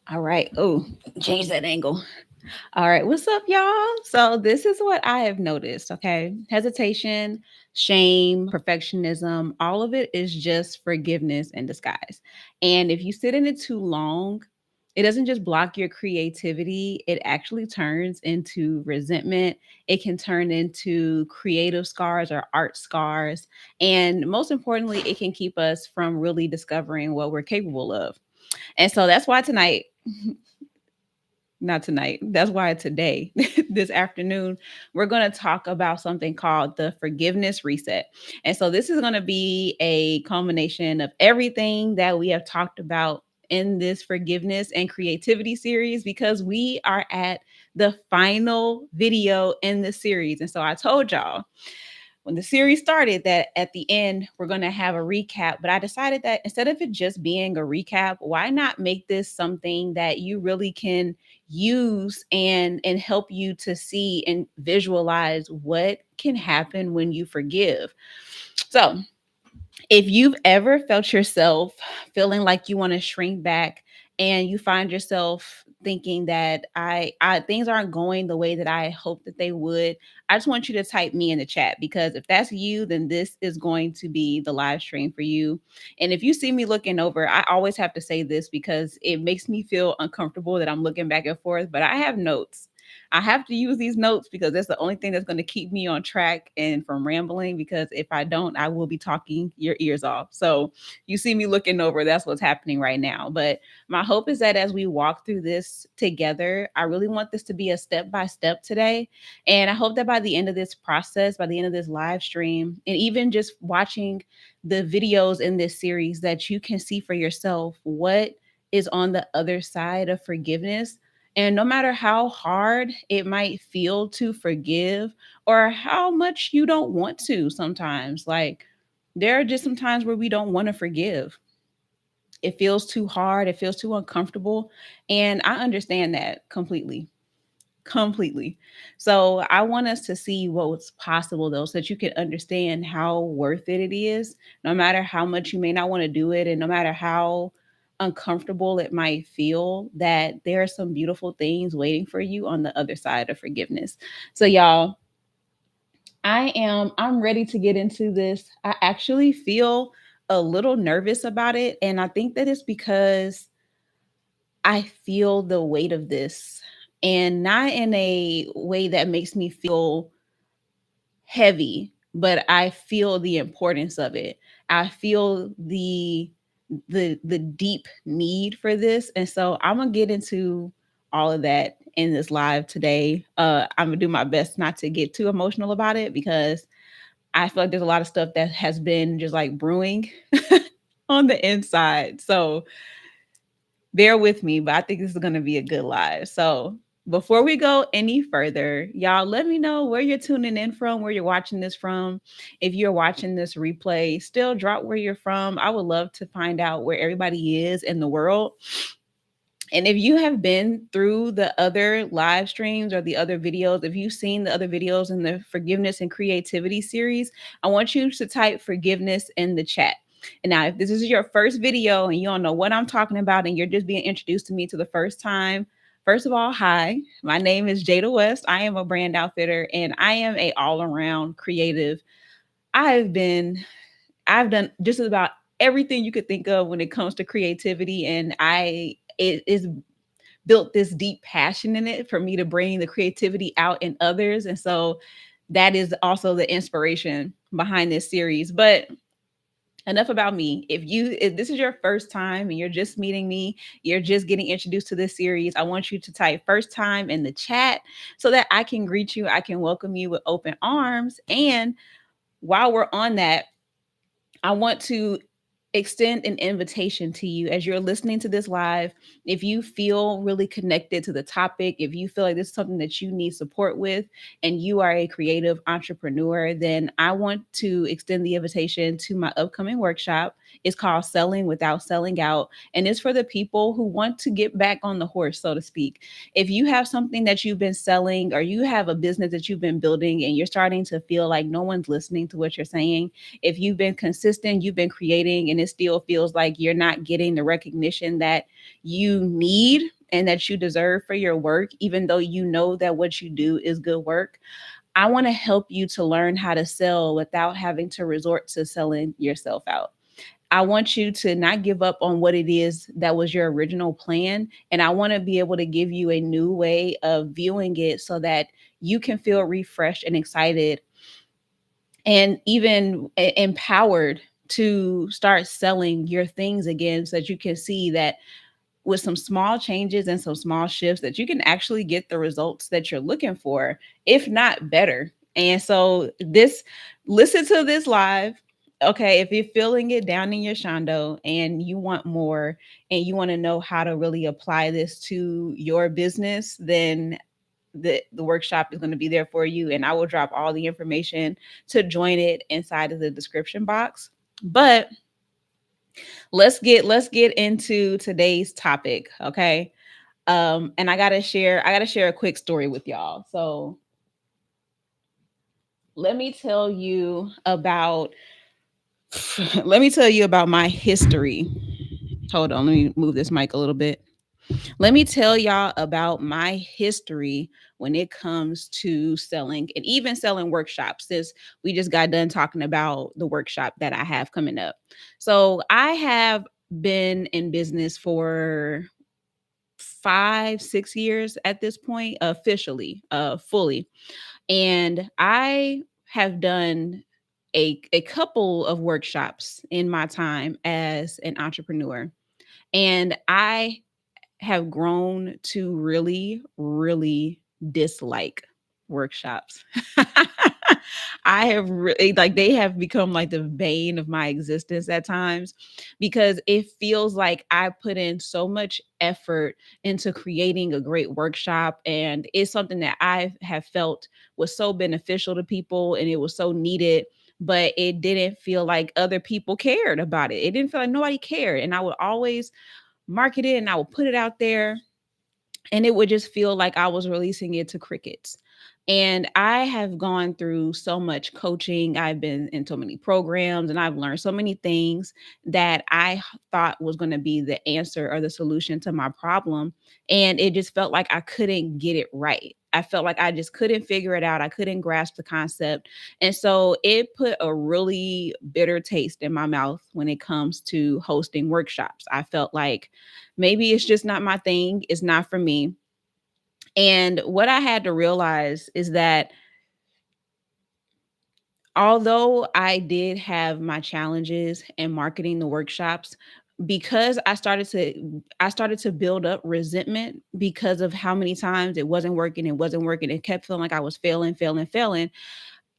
All right. Oh, change that angle. All right. What's up, y'all? So, this is what I have noticed. Okay. Hesitation, shame, perfectionism, all of it is just forgiveness in disguise. And if you sit in it too long, it doesn't just block your creativity, it actually turns into resentment. It can turn into creative scars or art scars. And most importantly, it can keep us from really discovering what we're capable of. And so that's why tonight, not tonight, that's why today, this afternoon, we're going to talk about something called the forgiveness reset. And so this is going to be a culmination of everything that we have talked about in this forgiveness and creativity series because we are at the final video in the series. And so I told y'all when the series started that at the end we're going to have a recap, but I decided that instead of it just being a recap, why not make this something that you really can use and help you to see and visualize what can happen when you forgive. So if you've ever felt yourself feeling like you want to shrink back and you find yourself thinking that I things aren't going the way that I hope that they would, I just want you to type me in the chat because if that's you, then this is going to be the live stream for you. And if you see me looking over, I always have to say this because it makes me feel uncomfortable that I'm looking back and forth, but I have notes. I have to use these notes because that's the only thing that's going to keep me on track and from rambling. Because if I don't, I will be talking your ears off. So you see me looking over, that's what's happening right now. But my hope is that as we walk through this together, I really want this to be a step by step today. And I hope that by the end of this process, by the end of this live stream, and even just watching the videos in this series, that you can see for yourself what is on the other side of forgiveness. And no matter how hard it might feel to forgive or how much you don't want to sometimes, like there are just some times where we don't want to forgive. It feels too hard, it feels too uncomfortable. And I understand that completely. Completely. So I want us to see what's possible though, so that you can understand how worth it is, no matter how much you may not want to do it, and no matter how uncomfortable it might feel, that there are some beautiful things waiting for you on the other side of forgiveness. So y'all, I'm ready to get into this. I actually feel a little nervous about it, and I think that it's because I feel the weight of this, and not in a way that makes me feel heavy, but I feel the importance of it. I feel the deep need for this. And so I'm going to get into all of that in this live today. I'm going to do my best not to get too emotional about it because I feel like there's a lot of stuff that has been just like brewing on the inside. So bear with me, but I think this is going to be a good live. So before we go any further, y'all let me know where you're tuning in from, where you're watching this from. If you're watching this replay, still drop where you're from. I would love to find out where everybody is in the world. And if you have been through the other live streams or the other videos, if you've seen the other videos in the forgiveness and creativity series, I want you to type forgiveness in the chat. And now, if this is your first video and you don't know what I'm talking about and you're just being introduced to me to the first time, first of all, hi, my name is Jada West. I am a brand outfitter and I am a all around creative. I've been I've done just about everything you could think of when it comes to creativity, and it is built this deep passion in it for me to bring the creativity out in others. And so that is also the inspiration behind this series. But enough about me. If this is your first time and you're just meeting me, you're just getting introduced to this series, I want you to type first time in the chat so that I can greet you, I can welcome you with open arms. And while we're on that, I want to extend an invitation to you as you're listening to this live. If you feel really connected to the topic, if you feel like this is something that you need support with, and you are a creative entrepreneur, then I want to extend the invitation to my upcoming workshop. It's called Selling Without Selling Out, and it's for the people who want to get back on the horse, so to speak. If you have something that you've been selling, or you have a business that you've been building and you're starting to feel like no one's listening to what you're saying, if you've been consistent, you've been creating, and it still feels like you're not getting the recognition that you need and that you deserve for your work, even though you know that what you do is good work, I want to help you to learn how to sell without having to resort to selling yourself out. I want you to not give up on what it is that was your original plan. And I want to be able to give you a new way of viewing it so that you can feel refreshed and excited and even empowered to start selling your things again so that you can see that with some small changes and some small shifts that you can actually get the results that you're looking for, if not better. And so this, listen to this live. Okay, if you're feeling it down in your shondo and you want more and you want to know how to really apply this to your business, then the workshop is going to be there for you. And I will drop all the information to join it inside of the description box. But let's get into today's topic, okay? And I gotta share a quick story with y'all. So let me tell you about let me tell you about my history. Hold on, let me move this mic a little bit. Let me tell y'all about my history when it comes to selling and even selling workshops, since we just got done talking about the workshop that I have coming up. So I have been in business for 5, 6 years at this point, officially, fully. And I have done a couple of workshops in my time as an entrepreneur. And I have grown to really, really dislike workshops. I have really, like, they have become like the bane of my existence at times because it feels like I put in so much effort into creating a great workshop, and it's something that I have felt was so beneficial to people and it was so needed, but it didn't feel like other people cared about it. It didn't feel like nobody cared, and I would always market it and I would put it out there, and it would just feel like I was releasing it to crickets. And I have gone through so much coaching. I've been in so many programs and I've learned so many things that thought was going to be the answer or the solution to my problem. And it just felt like I couldn't get it right. I felt like I just couldn't figure it out. I couldn't grasp the concept. And so it put a really bitter taste in my mouth when it comes to hosting workshops. I felt like maybe it's just not my thing. It's not for me. And what I had to realize is that although I did have my challenges in marketing the workshops, because I started to build up resentment because of how many times it wasn't working. It kept feeling like I was failing, failing, failing.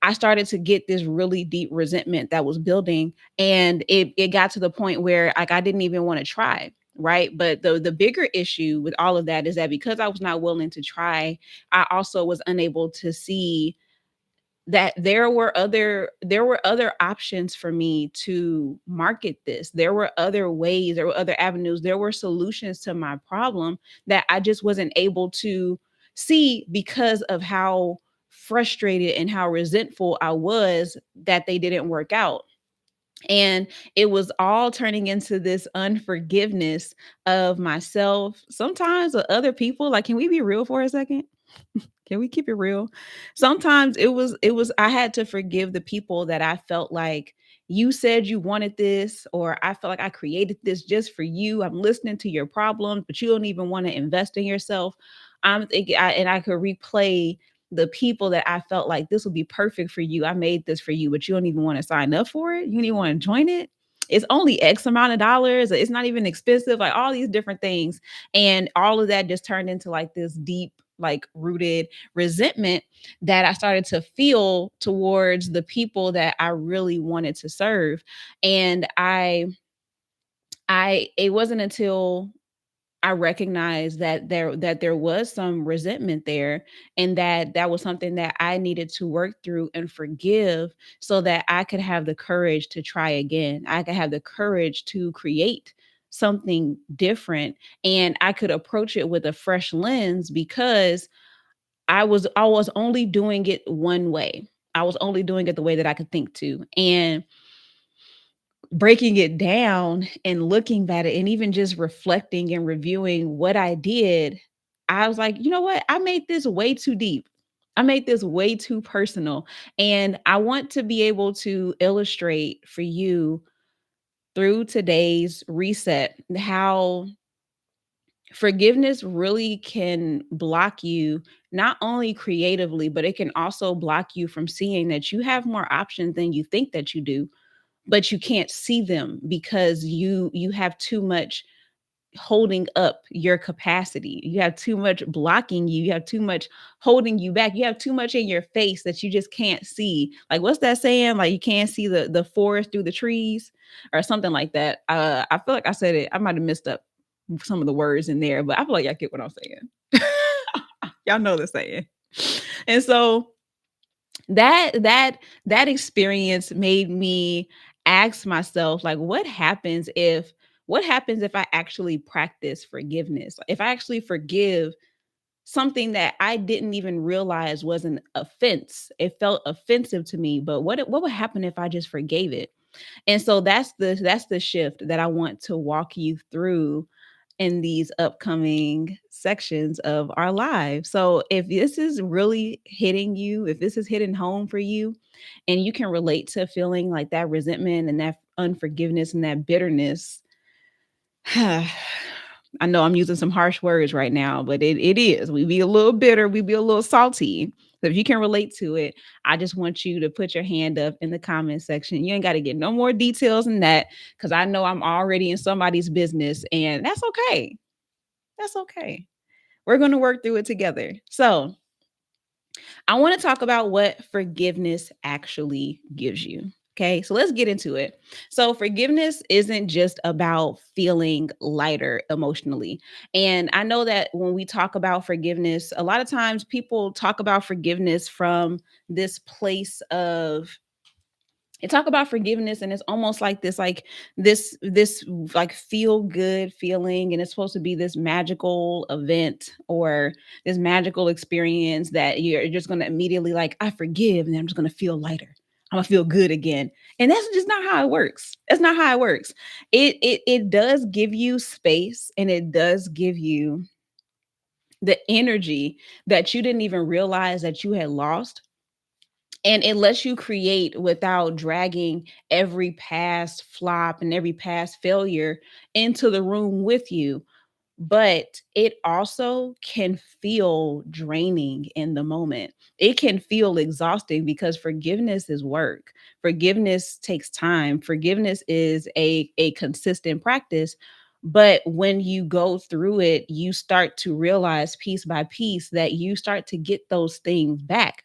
I started to get this really deep resentment that was building, and it got to the point where like I didn't even want to try. Right. But the bigger issue with all of that is that because I was not willing to try, I also was unable to see that there were other options for me to market this. There were other ways, there were other avenues, there were solutions to my problem that I just wasn't able to see because of how frustrated and how resentful I was that they didn't work out. And it was all turning into this unforgiveness of myself, sometimes of other people. Like, can we be real for a second? Can we keep it real? Sometimes it was I had to forgive the people that I felt like you said you wanted this, or I felt like I created this just for you. I'm listening to your problems, but you don't even want to invest in yourself. I'm thinking, and I could replay the people that I felt like this would be perfect for you. I made this for you, but you don't even want to sign up for it. You don't even want to join it. It's only X amount of dollars. It's not even expensive, like all these different things. And all of that just turned into like this deep, like rooted resentment that I started to feel towards the people that I really wanted to serve. And it wasn't until I recognized that there was some resentment there, and that was something that I needed to work through and forgive so that I could have the courage to try again. I could have the courage to create something different, and I could approach it with a fresh lens because I was only doing it one way. I was only doing it the way that I could think to. And breaking it down and looking at it and even just reflecting and reviewing what I did, I was like, you know what? I made this way too deep. I made this way too personal. And I want to be able to illustrate for you through today's reset how forgiveness really can block you, not only creatively, but it can also block you from seeing that you have more options than you think that you do, but you can't see them because you have too much holding up your capacity. You have too much blocking you. You have too much holding you back. You have too much in your face that you just can't see. Like what's that saying? Like you can't see the forest through the trees or something like that. I feel like I said it. I might have messed up some of the words in there, but I feel like y'all get what I'm saying. Y'all know the saying. And so that experience made me ask myself like what happens if I actually practice forgiveness, if I actually forgive something that I didn't even realize was an offense. It felt offensive to me, but what would happen if I just forgave it? And so that's the shift that I want to walk you through in these upcoming sections of our lives. So if this is really hitting you, if this is hitting home for you, and you can relate to feeling like that resentment and that unforgiveness and that bitterness, I know I'm using some harsh words right now, but it is. We be a little bitter, we be a little salty. So if you can relate to it, I just want you to put your hand up in the comment section. You ain't got to get no more details than that because I know I'm already in somebody's business, and that's okay. That's okay. We're going to work through it together. So, I want to talk about what forgiveness actually gives you. Okay, so let's get into it. So, forgiveness isn't just about feeling lighter emotionally. And I know that when we talk about forgiveness, a lot of times people talk about forgiveness from this place of and talk about forgiveness, and it's almost like this like feel good feeling, and it's supposed to be this magical event or this magical experience that you're just going to immediately like, I forgive, and I'm just going to feel lighter, I'm gonna feel good again. And that's just not how it works. That's not how it works. It does give you space, and it does give you the energy that you didn't even realize that you had lost, and it lets you create without dragging every past flop and every past failure into the room with you. But it also can feel draining in the moment. It can feel exhausting because forgiveness is work. Forgiveness takes time. Forgiveness is a consistent practice. But when you go through it, you start to realize piece by piece that you start to get those things back.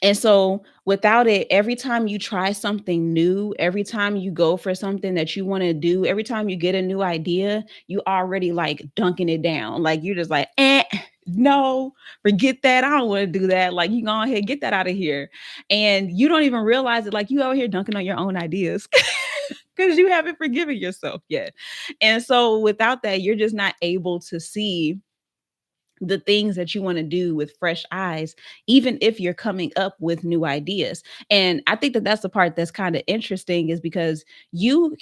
And so without it, every time you try something new, every time you go for something that you want to do, every time you get a new idea, you already like dunking it down. Like you're just like, no, forget that. I don't want to do that. Like you go ahead, get that out of here. And you don't even realize it. Like you out here dunking on your own ideas because you haven't forgiven yourself yet. And so without that, you're just not able to see the things that you want to do with fresh eyes, even if you're coming up with new ideas. And I think that that's the part that's kind of interesting, is because you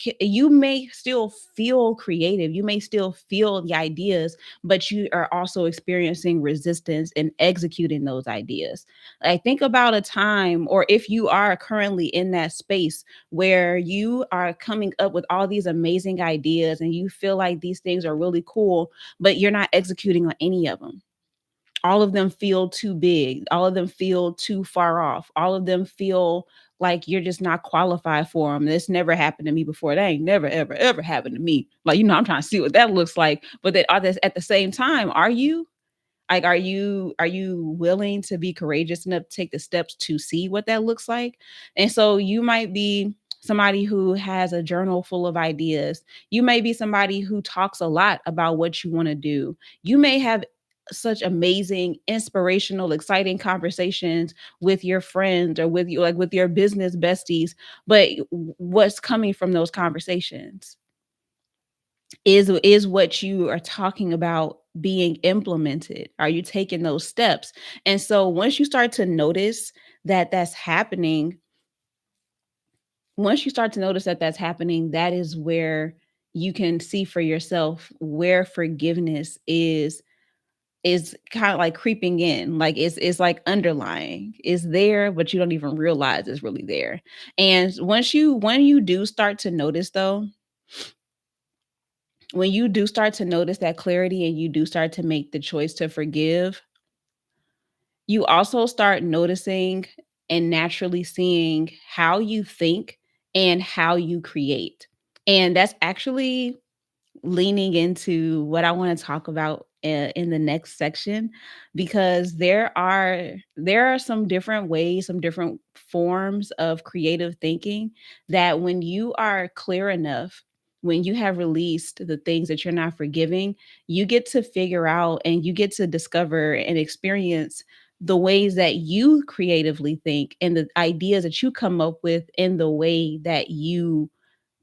may still feel creative, you may still feel the ideas, but you are also experiencing resistance in executing those ideas. I think about a time, or if you are currently in that space where you are coming up with all these amazing ideas and you feel like these things are really cool, but you're not executing on any of them. All of them feel too big. All of them feel too far off. All of them feel like you're just not qualified for them. This never happened to me before. That ain't never, ever, ever happened to me. Like, I'm trying to see what that looks like. But that, at the same time, are you? Like, are you willing to be courageous enough to take the steps to see what that looks like? And so you might be somebody who has a journal full of ideas. You may be somebody who talks a lot about what you want to do. You may have such amazing, inspirational, exciting conversations with your friends or with you, like with your business besties. But what's coming from those conversations is what you are talking about being implemented? Are you taking those steps? And so once you start to notice that that's happening, Once you start to notice that that's happening, that is where you can see for yourself where forgiveness is kind of like creeping in, like it's like underlying, it's there but you don't even realize it's really there. And when you do start to notice though, when you do start to notice that clarity and you do start to make the choice to forgive, you also start noticing and naturally seeing how you think and how you create. And that's actually leaning into what I want to talk about in the next section, because there are some different ways, some different forms of creative thinking that when you are clear enough, when you have released the things that you're not forgiving, you get to figure out and you get to discover and experience the ways that you creatively think and the ideas that you come up with in the way that you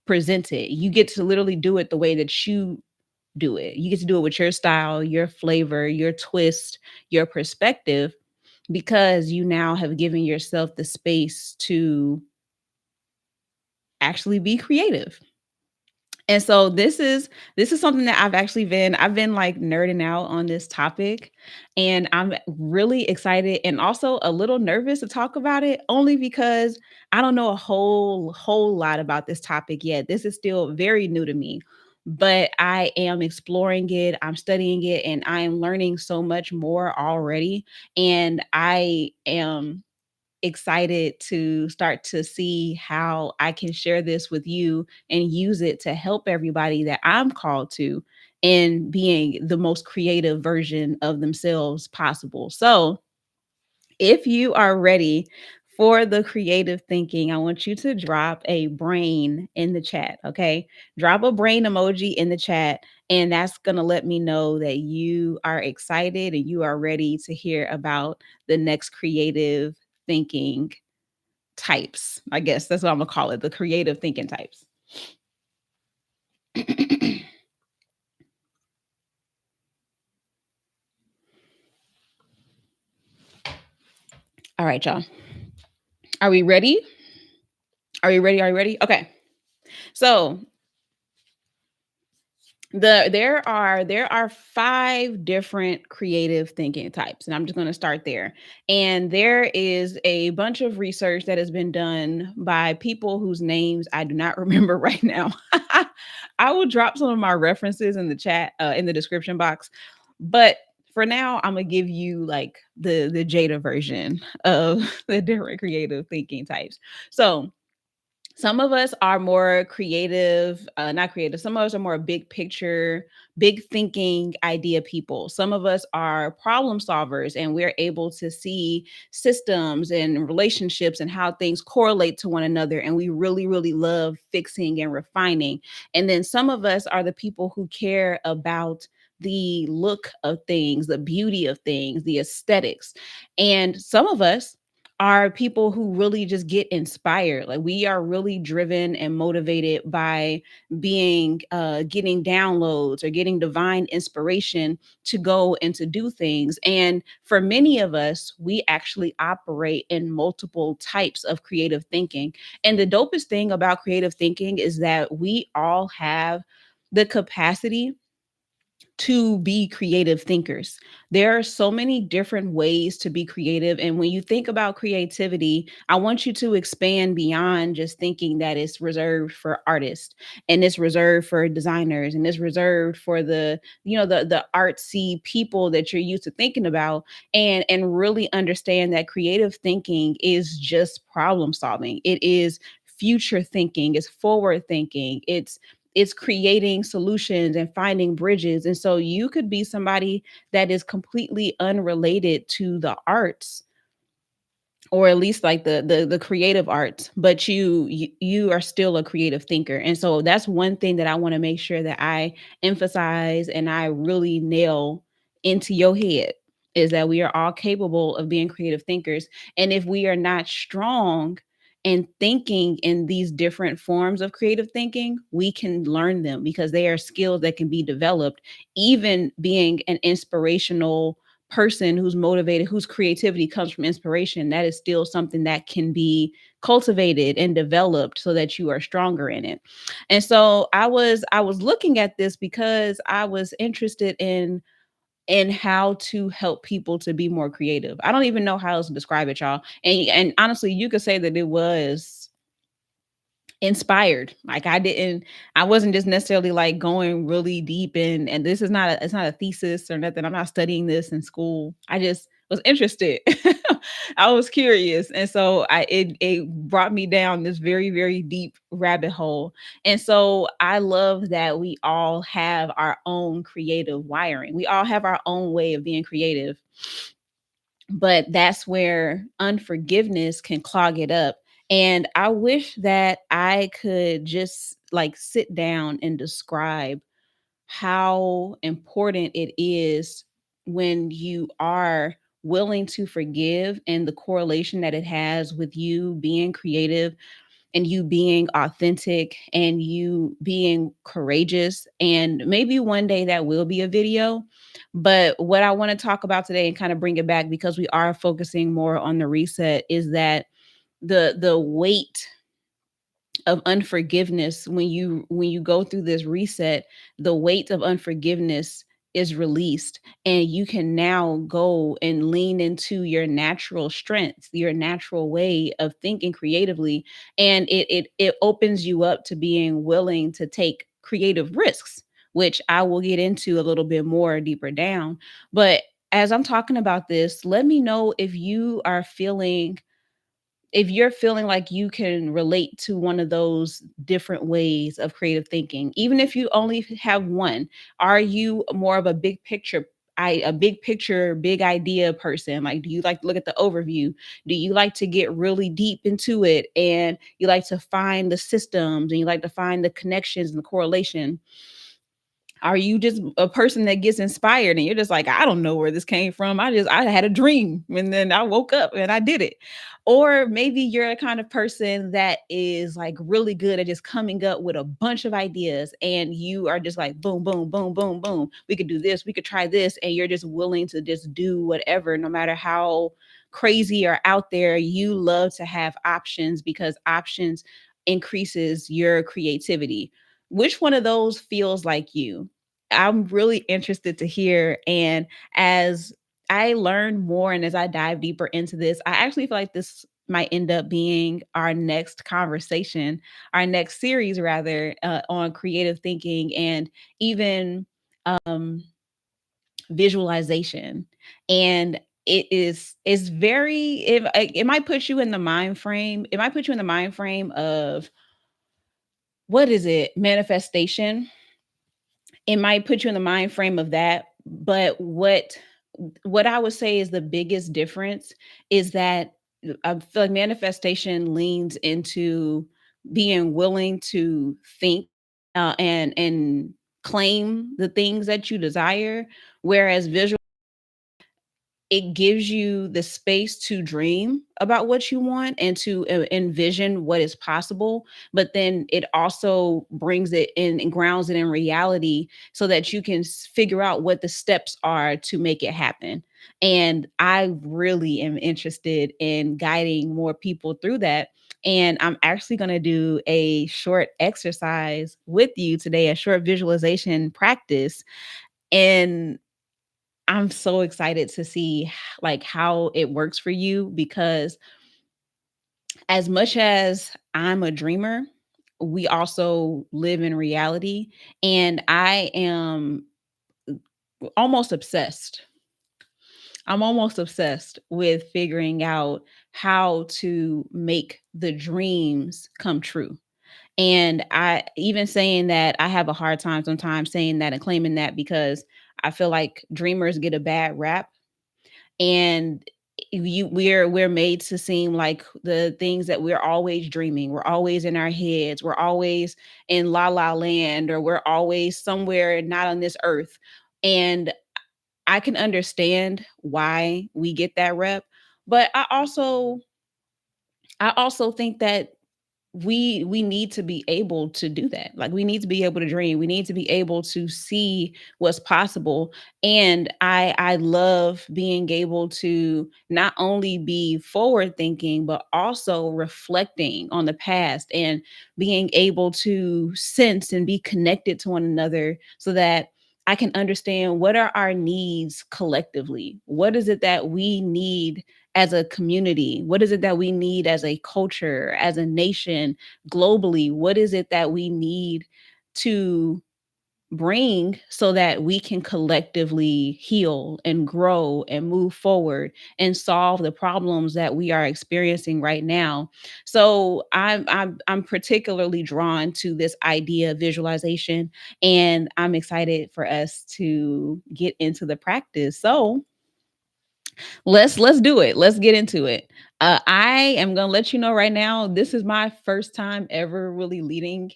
present it. You get to literally do it the way that you do it. You get to do it with your style, your flavor, your twist, your perspective, because you now have given yourself the space to actually be creative. And so this is something that I've been like nerding out on this topic, and I'm really excited and also a little nervous to talk about it, only because I don't know a whole lot about this topic yet. This is still very new to me, but I am exploring it, I'm studying it, and I am learning so much more already, and I am excited to start to see how I can share this with you and use it to help everybody that I'm called to in being the most creative version of themselves possible. So, if you are ready for the creative thinking, I want you to drop a brain in the chat, okay? Drop a brain emoji in the chat, and that's going to let me know that you are excited and you are ready to hear about the next creative thinking types. I guess that's what I'm gonna call it, the creative thinking types. All right, y'all. Are we ready? Are you ready? Are you ready? Okay. So there are five different creative thinking types, and I'm just going to start there. And there is a bunch of research that has been done by people whose names I do not remember right now. I will drop some of my references in the chat, in the description box, but for now I'm gonna give you like the Jada version of the different creative thinking types. So some of us are more creative, not creative. Some of us are more big picture, big thinking idea people. Some of us are problem solvers and we're able to see systems and relationships and how things correlate to one another. And we really, really love fixing and refining. And then some of us are the people who care about the look of things, the beauty of things, the aesthetics. And some of us are people who really just get inspired. Like we are really driven and motivated by being getting downloads or getting divine inspiration to go and to do things. And for many of us, we actually operate in multiple types of creative thinking. And the dopest thing about creative thinking is that we all have the capacity to be creative thinkers. There are so many different ways to be creative. And when you think about creativity, I want you to expand beyond just thinking that it's reserved for artists and it's reserved for designers and it's reserved for the artsy people that you're used to thinking about, and really understand that creative thinking is just problem solving. It is future thinking, it's forward thinking, it's creating solutions and finding bridges. And so you could be somebody that is completely unrelated to the arts, or at least like the creative arts, but you are still a creative thinker. And so that's one thing that I want to make sure that I emphasize and I really nail into your head, is that we are all capable of being creative thinkers. And if we are not strong in thinking in these different forms of creative thinking, we can learn them because they are skills that can be developed. Even being an inspirational person who's motivated, whose creativity comes from inspiration, that is still something that can be cultivated and developed so that you are stronger in it. And so I was looking at this because I was interested in how to help people to be more creative. I don't even know how else to describe it, y'all. And honestly, you could say that it was inspired. Like I wasn't just necessarily like going really deep in, and this is not it's not a thesis or nothing. I'm not studying this in school. I just was interested. I was curious. And so it brought me down this very, very deep rabbit hole. And so I love that we all have our own creative wiring. We all have our own way of being creative, but that's where unforgiveness can clog it up. And I wish that I could just like sit down and describe how important it is when you are willing to forgive, and the correlation that it has with you being creative and you being authentic and you being courageous. And maybe one day that will be a video. But what I want to talk about today and kind of bring it back, because we are focusing more on the reset, is that the weight of unforgiveness, when you go through this reset, the weight of unforgiveness is released, and you can now go and lean into your natural strengths, your natural way of thinking creatively. And it opens you up to being willing to take creative risks, which I will get into a little bit more deeper down. But as I'm talking about this, let me know if you're feeling like you can relate to one of those different ways of creative thinking, even if you only have one. Are you more of a big picture, a big picture, big idea person? Like, do you like to look at the overview? Do you like to get really deep into it, and you like to find the systems and you like to find the connections and the correlation? Are you just a person that gets inspired and you're just like, I don't know where this came from. I had a dream and then I woke up and I did it. Or maybe you're a kind of person that is like really good at just coming up with a bunch of ideas, and you are just like boom, boom, boom, boom, boom. We could do this, we could try this, and you're just willing to just do whatever, no matter how crazy or out there. You love to have options because options increases your creativity. Which one of those feels like you? I'm really interested to hear. And as I learn more and as I dive deeper into this, I actually feel like this might end up being our next conversation, our next series, rather, on creative thinking and even um, visualization. And it's very it might put you in the mind frame. It might put you in the mind frame of, what is it, manifestation. It might put you in the mind frame of that. But what I would say is the biggest difference is that I feel like manifestation leans into being willing to think, and claim the things that you desire, whereas visual, it gives you the space to dream about what you want and to envision what is possible. But then it also brings it in and grounds it in reality so that you can figure out what the steps are to make it happen. And I really am interested in guiding more people through that. And I'm actually going to do a short exercise with you today, a short visualization practice. And I'm so excited to see like how it works for you, because as much as I'm a dreamer, we also live in reality. And I am almost obsessed. I'm almost obsessed with figuring out how to make the dreams come true. And I even saying that, I have a hard time sometimes saying that and claiming that, because I feel like dreamers get a bad rap. And we're made to seem like the things that we're always dreaming, we're always in our heads, we're always in la la land, or we're always somewhere not on this earth. And I can understand why we get that rep, but I also think that we need to be able to do that. Like, we need to be able to dream, we need to be able to see what's possible. And I love being able to not only be forward thinking but also reflecting on the past, and being able to sense and be connected to one another, so that I can understand what are our needs collectively. What is it that we need as a community? What is it that we need as a culture, as a nation, globally? What is it that we need to bring so that we can collectively heal and grow and move forward and solve the problems that we are experiencing right now? So I'm particularly drawn to this idea of visualization, and I'm excited for us to get into the practice. So let's do it. Let's get into it. I am gonna let you know right now. This is my first time ever really leading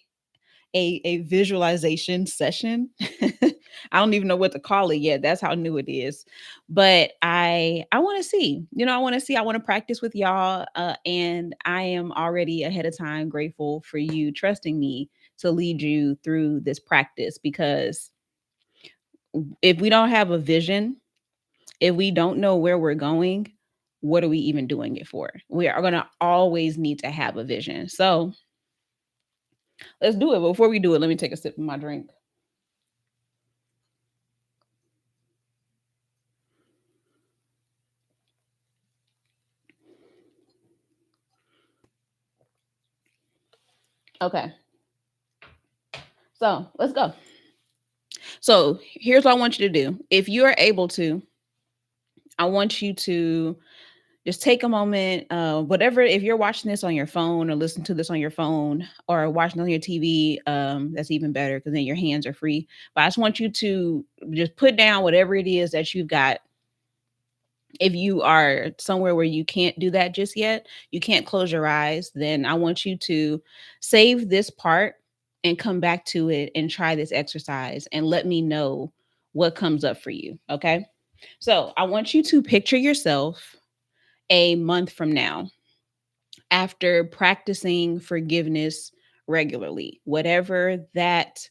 a visualization session. I don't even know what to call it yet. That's how new it is. But I want to see. I want to see. I want to practice with y'all. And I am already ahead of time grateful for you trusting me to lead you through this practice, because if we don't have a vision, if we don't know where we're going, what are we even doing it for? We are going to always need to have a vision. So let's do it. But before we do it, let me take a sip of my drink. Okay. So let's go. So here's what I want you to do. If you are able to, I want you to just take a moment, whatever, if you're watching this on your phone or listen to this on your phone or watching on your TV, that's even better because then your hands are free. But I just want you to just put down whatever it is that you've got. If you are somewhere where you can't do that just yet, you can't close your eyes, then I want you to save this part and come back to it and try this exercise and let me know what comes up for you. Okay. So I want you to picture yourself a month from now, after practicing forgiveness regularly, whatever that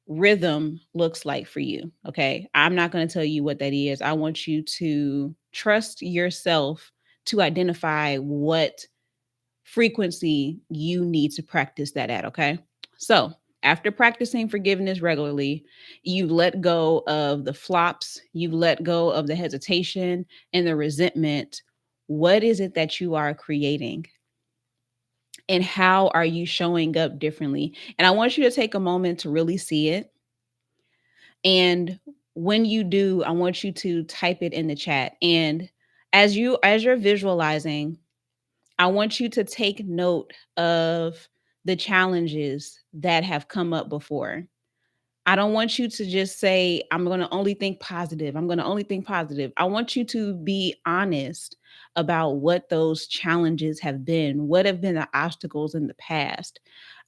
rhythm looks like for you. Okay. I'm not going to tell you what that is. I want you to trust yourself to identify what frequency you need to practice that at. Okay. So, after practicing forgiveness regularly, you let go of the flops, you let go of the hesitation and the resentment. What is it that you are creating? And how are you showing up differently? And I want you to take a moment to really see it. And when you do, I want you to type it in the chat. And as you're visualizing, I want you to take note of the challenges that have come up before. I don't want you to just say, I'm going to only think positive. I'm going to only think positive. I want you to be honest about what those challenges have been, what have been the obstacles in the past.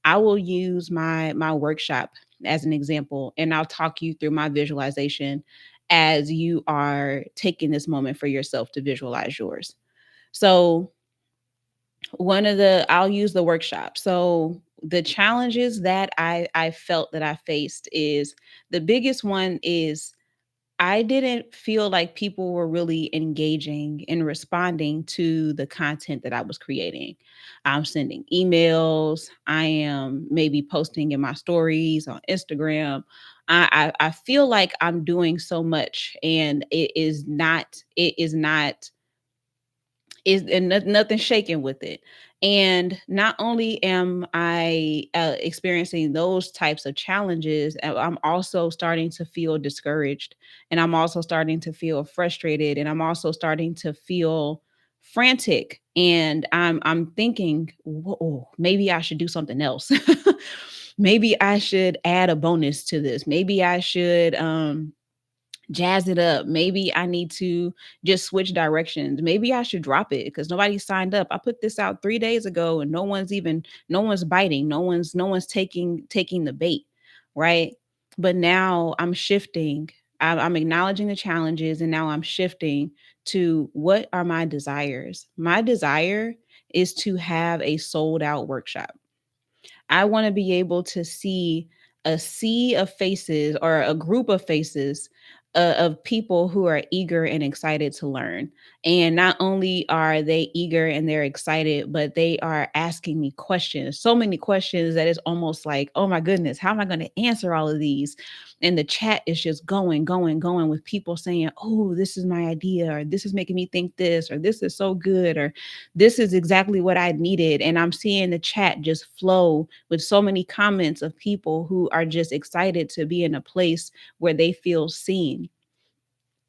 I will use my workshop as an example, and I'll talk you through my visualization as you are taking this moment for yourself to visualize yours. So, I'll use the workshop. So the challenges that I felt that I faced is, the biggest one is, I didn't feel like people were really engaging and responding to the content that I was creating. I'm sending emails. I am maybe posting in my stories on Instagram. I feel like I'm doing so much, and it is not is and nothing shaking with it. And not only am I experiencing those types of challenges, I'm also starting to feel discouraged, and I'm also starting to feel frustrated, and I'm also starting to feel frantic. And I'm thinking, whoa, maybe I should do something else. Maybe I should add a bonus to this. Maybe I should jazz it up. Maybe I need to just switch directions. Maybe I should drop it because nobody signed up. I put this out 3 days ago and no one's biting. No one's taking the bait, right? But now I'm shifting. I'm acknowledging the challenges, and now I'm shifting to, what are my desires? My desire is to have a sold out workshop. I want to be able to see a sea of faces or a group of faces of people who are eager and excited to learn. And not only are they eager and they're excited, but they are asking me questions, so many questions that it's almost like, oh my goodness, how am I going to answer all of these? And the chat is just going, going, going with people saying, oh, this is my idea, or this is making me think this, or this is so good, or this is exactly what I needed. And I'm seeing the chat just flow with so many comments of people who are just excited to be in a place where they feel seen,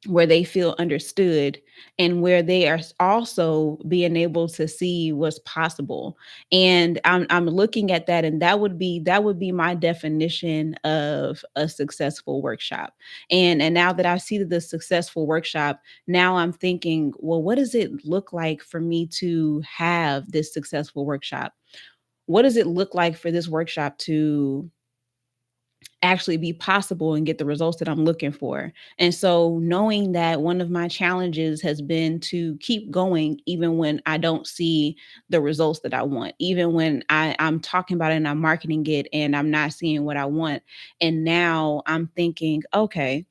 where they feel understood, and where they are also being able to see what's possible. And I'm looking at that, and that would be my definition of a successful workshop. And now that I see the successful workshop, now I'm thinking, well, what does it look like for me to have this successful workshop? What does it look like for this workshop to actually be possible and get the results that I'm looking for? And so, knowing that one of my challenges has been to keep going even when I don't see the results that I want, even when I'm talking about it and I'm marketing it and I'm not seeing what I want. And now I'm thinking, okay,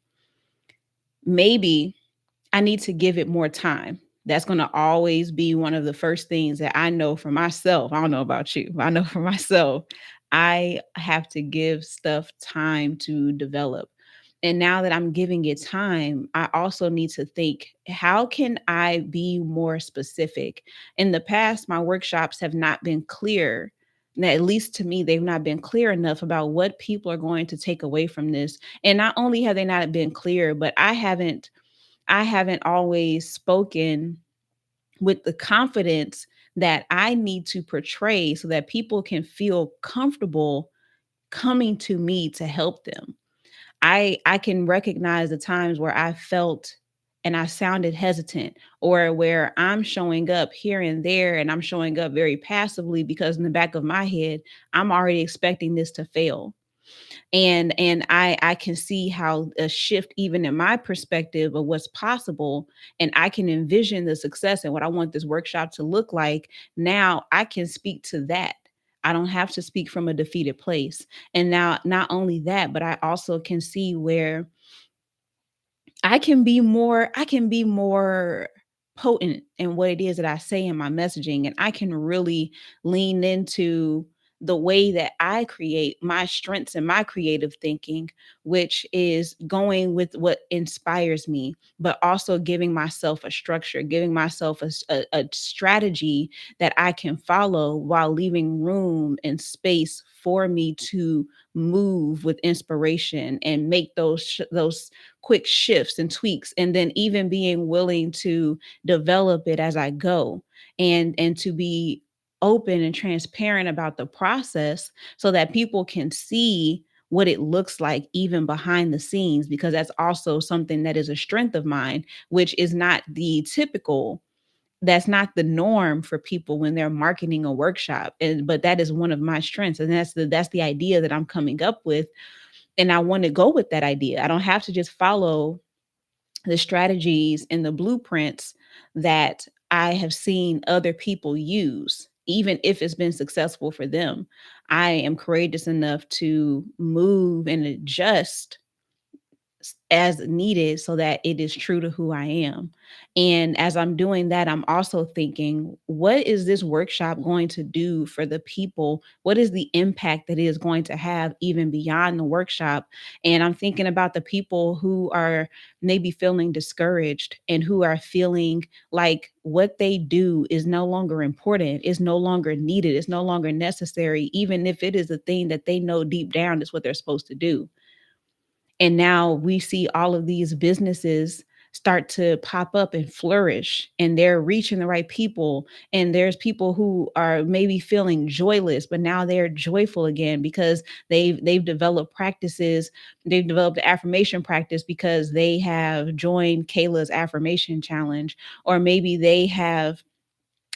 maybe I need to give it more time. That's going to always be one of the first things that I know for myself. I don't know about you, but I know for myself, I have to give stuff time to develop. And now that I'm giving it time, I also need to think, how can I be more specific? In the past, my workshops have not been clear. At least to me, they've not been clear enough about what people are going to take away from this. And not only have they not been clear, but I haven't always spoken with the confidence that I need to portray so that people can feel comfortable coming to me to help them. I can recognize the times where I felt and I sounded hesitant, or where I'm showing up here and there and I'm showing up very passively because in the back of my head, I'm already expecting this to fail. And I can see how a shift even in my perspective of what's possible, and I can envision the success and what I want this workshop to look like. Now I can speak to that. I don't have to speak from a defeated place. And now not only that, but I also can see where I can be more potent in what it is that I say in my messaging, and I can really lean into the way that I create my strengths and my creative thinking, which is going with what inspires me, but also giving myself a structure, giving myself a strategy that I can follow while leaving room and space for me to move with inspiration and make those quick shifts and tweaks, and then even being willing to develop it as I go, and to be open and transparent about the process so that people can see what it looks like even behind the scenes, because that's also something that is a strength of mine, which is not the typical, that's not the norm for people when they're marketing a workshop. And but that is one of my strengths, and that's the idea that I'm coming up with. And I want to go with that idea. I don't have to just follow the strategies and the blueprints that I have seen other people use, even if it's been successful for them. I am courageous enough to move and adjust as needed so that it is true to who I am. And as I'm doing that, I'm also thinking, what is this workshop going to do for the people? What is the impact that it is going to have even beyond the workshop? And I'm thinking about the people who are maybe feeling discouraged and who are feeling like what they do is no longer important, is no longer needed, is no longer necessary, even if it is a thing that they know deep down is what they're supposed to do. And now we see all of these businesses start to pop up and flourish, and they're reaching the right people. And there's people who are maybe feeling joyless, but now they're joyful again because they've developed practices. They've developed the affirmation practice because they have joined Kayla's affirmation challenge, or maybe they have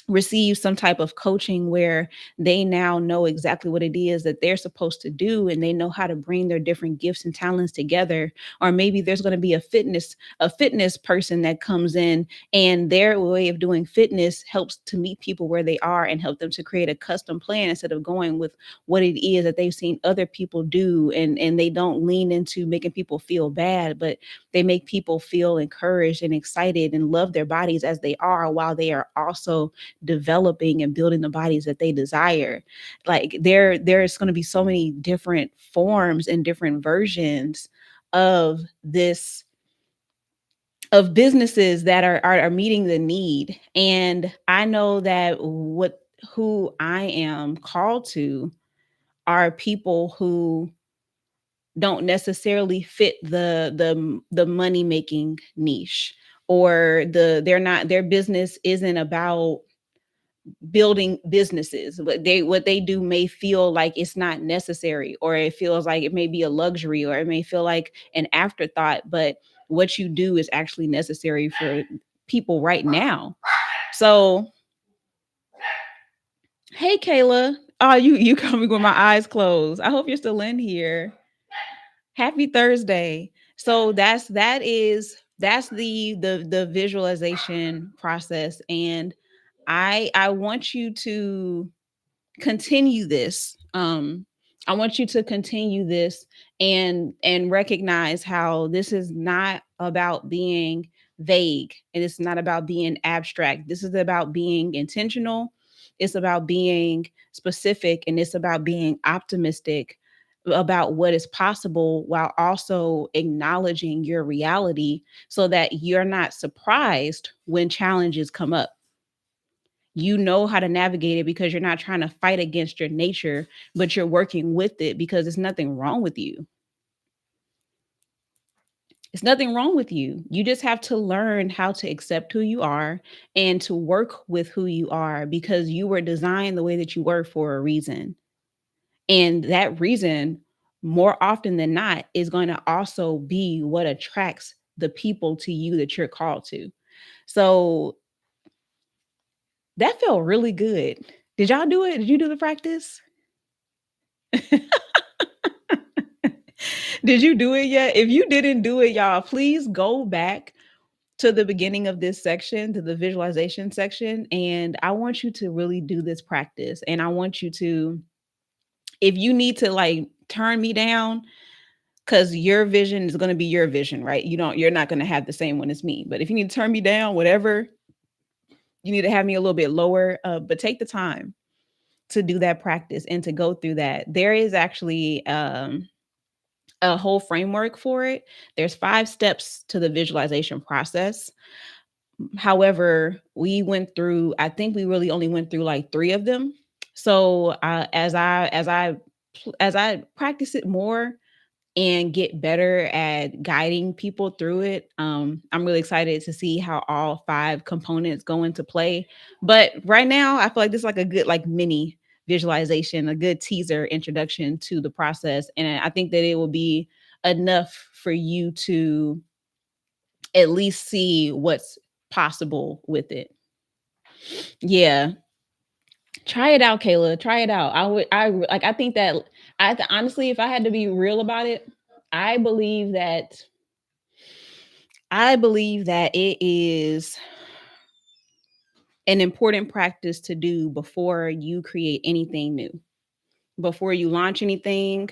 receive some type of coaching where they now know exactly what it is that they're supposed to do, and they know how to bring their different gifts and talents together. Or maybe there's going to be a fitness person that comes in, and their way of doing fitness helps to meet people where they are and help them to create a custom plan instead of going with what it is that they've seen other people do. And they don't lean into making people feel bad, but they make people feel encouraged and excited and love their bodies as they are, while they are also developing and building the bodies that they desire. Like there's going to be so many different forms and different versions of this, of businesses that are meeting the need. And I know that what who I am called to are people who don't necessarily fit the money making niche, or they're not, their business isn't about building businesses. What they do may feel like it's not necessary, or it feels like it may be a luxury, or it may feel like an afterthought, but what you do is actually necessary for people right now. So, hey Kayla. Oh, you coming with my eyes closed. I hope you're still in here. Happy Thursday. So that's the visualization process. And I want you to continue this. I want you to continue this, and recognize how this is not about being vague, and it's not about being abstract. This is about being intentional. It's about being specific, and it's about being optimistic about what is possible, while also acknowledging your reality, so that you're not surprised when challenges come up. You know how to navigate it because you're not trying to fight against your nature, but you're working with it because there's nothing wrong with you. It's nothing wrong with you. You just have to learn how to accept who you are and to work with who you are, because you were designed the way that you were for a reason. And that reason, more often than not, is going to also be what attracts the people to you that you're called to. So that felt really good. Did y'all do it? Did you do the practice? Did you do it yet? If you didn't do it, y'all, please go back to the beginning of this section, to the visualization section. And I want you to really do this practice. And I want you to, if you need to like turn me down, because your vision is going to be your vision, right? You're not going to have the same one as me. But if you need to turn me down, whatever, you need to have me a little bit lower. But take the time to do that practice and to go through that. There is actually a whole framework for it. There's 5 steps to the visualization process. However, I think we really only went through like 3 of them. So, as I practice it more and get better at guiding people through it, I'm really excited to see how all 5 components go into play. But right now, I feel like this is like a good like mini visualization, a good teaser introduction to the process, and I think that it will be enough for you to at least see what's possible with it. Yeah, try it out, Kayla. Try it out. I think that honestly, if I had to be real about it, I believe that I believe that it is an important practice to do before you create anything new, before you launch anything,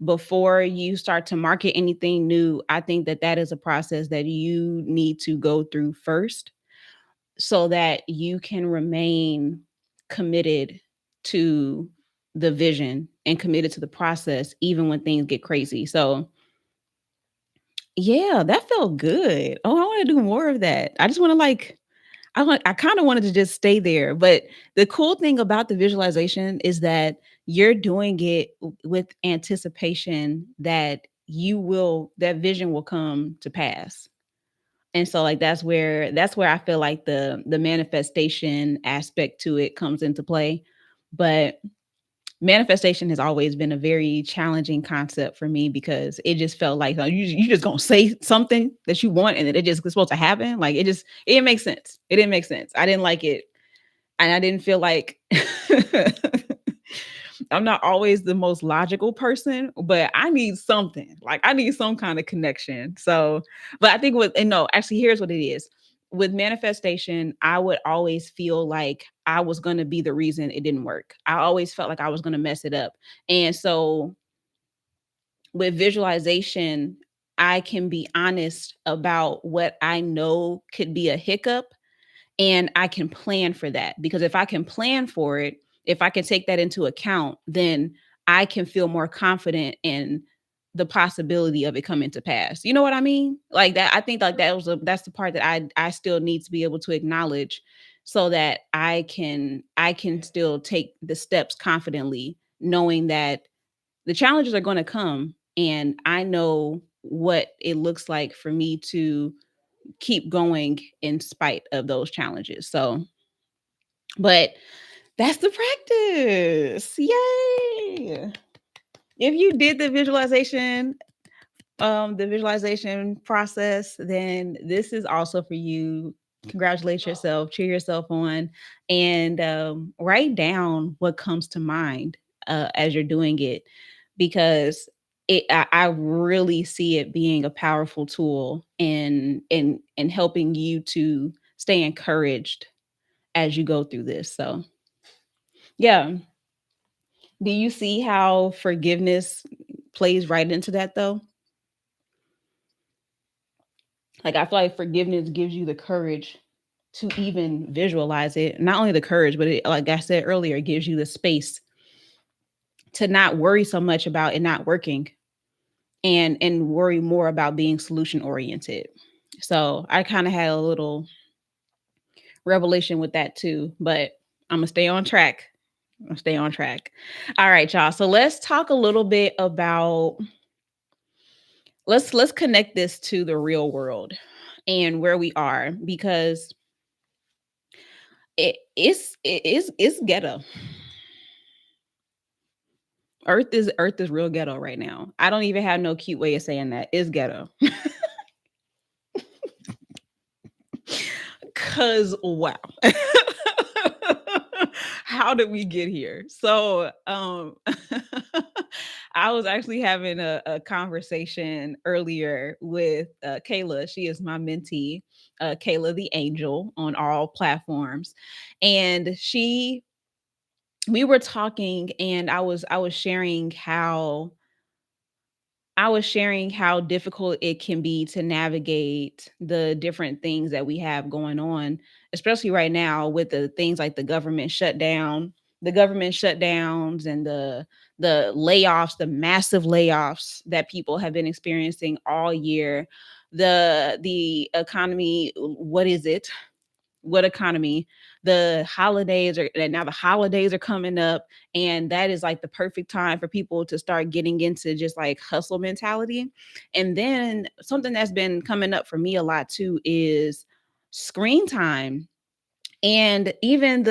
before you start to market anything new. I think that that is a process that you need to go through first, so that you can remain committed to the vision and committed to the process, even when things get crazy. So, yeah, that felt good. Oh, I want to do more of that. I just want to like, I kind of wanted to just stay there. But the cool thing about the visualization is that you're doing it with anticipation that that vision will come to pass. And so like that's where I feel like the manifestation aspect to it comes into play. But manifestation has always been a very challenging concept for me, because it just felt like you just gonna say something that you want and then it just is supposed to happen. Like it didn't make sense. It didn't make sense. I didn't like it. And I didn't feel like I'm not always the most logical person, but I need something. Like I need some kind of connection. So, but I think with and no, actually here's what it is. With manifestation, I would always feel like I was going to be the reason it didn't work. I always felt like I was going to mess it up. And so with visualization, I can be honest about what I know could be a hiccup and I can plan for that because if I can plan for it, if I can take that into account, then I can feel more confident in the possibility of it coming to pass. You know what I mean? Like that I think like that's the part that I still need to be able to acknowledge so that I can still take the steps confidently knowing that the challenges are going to come and I know what it looks like for me to keep going in spite of those challenges. So, but that's the practice. Yay. If you did the visualization process, then this is also for you. Congratulate yourself, cheer yourself on, and write down what comes to mind as you're doing it, because I really see it being a powerful tool in helping you to stay encouraged as you go through this. So yeah, do you see how forgiveness plays right into that though? Like I feel like forgiveness gives you the courage to even visualize it. Not only the courage, but it, like I said earlier, it gives you the space to not worry so much about it not working and worry more about being solution oriented. So I kind of had a little revelation with that too, but I'm gonna stay on track. I'm gonna stay on track. All right, y'all. So let's talk a little bit about let's connect this to the real world and where we are because it's ghetto. Earth is real ghetto right now. I don't even have no cute way of saying that. It's ghetto. Cause wow. How did we get here? So I was actually having a conversation earlier with Kayla. She is my mentee, Kayla the Angel on all platforms. And she we were talking and I was sharing how difficult it can be to navigate the different things that we have going on, especially right now with the things like the government shutdowns and the layoffs, the massive layoffs that people have been experiencing all year. The economy, what is it? What economy? The holidays are and now the holidays are coming up, and that is like the perfect time for people to start getting into just like hustle mentality. And then something that's been coming up for me a lot too is screen time. And even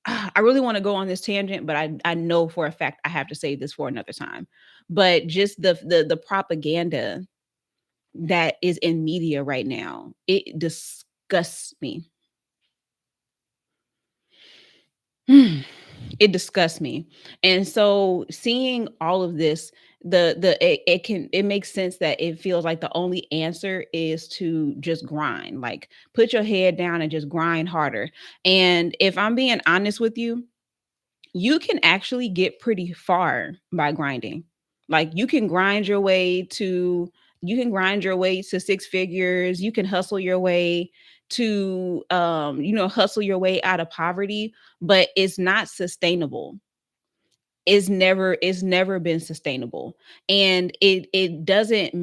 I really want to go on this tangent, but I know for a fact I have to save this for another time. But just the propaganda that is in media right now, it disgusts me. It disgusts me. And so seeing all of this, it makes sense that it feels like the only answer is to just grind. Like put your head down and just grind harder. And if I'm being honest with you, you can actually get pretty far by grinding. Like you can grind your way to six figures, you can hustle your way to hustle your way out of poverty, but it's not sustainable. It's never been sustainable, and it doesn't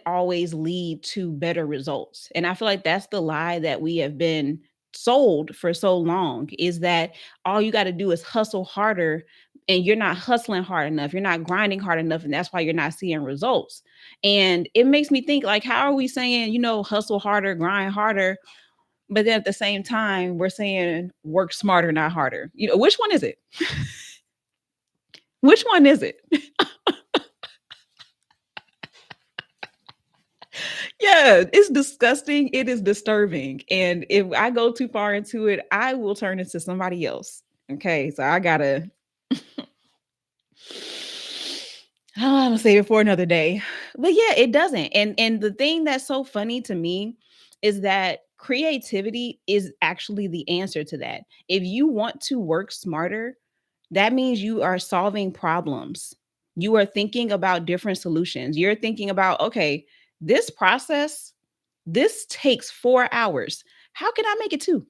always lead to better results. And I feel like that's the lie that we have been sold for so long, is that all you got to do is hustle harder, and you're not hustling hard enough, you're not grinding hard enough, and that's why you're not seeing results. And it makes me think, like, how are we saying, hustle harder, grind harder, but then at the same time we're saying work smarter, not harder? Which one is it? Which one is it? Yeah, it's disgusting. It is disturbing. And if I go too far into it, I will turn into somebody else. Okay. So I gotta I'm gonna save it for another day. But yeah, it doesn't. And the thing that's so funny to me is that creativity is actually the answer to that. If you want to work smarter, that means you are solving problems. You are thinking about different solutions. You're thinking about, okay, this process, this takes 4 hours. How can I make it 2?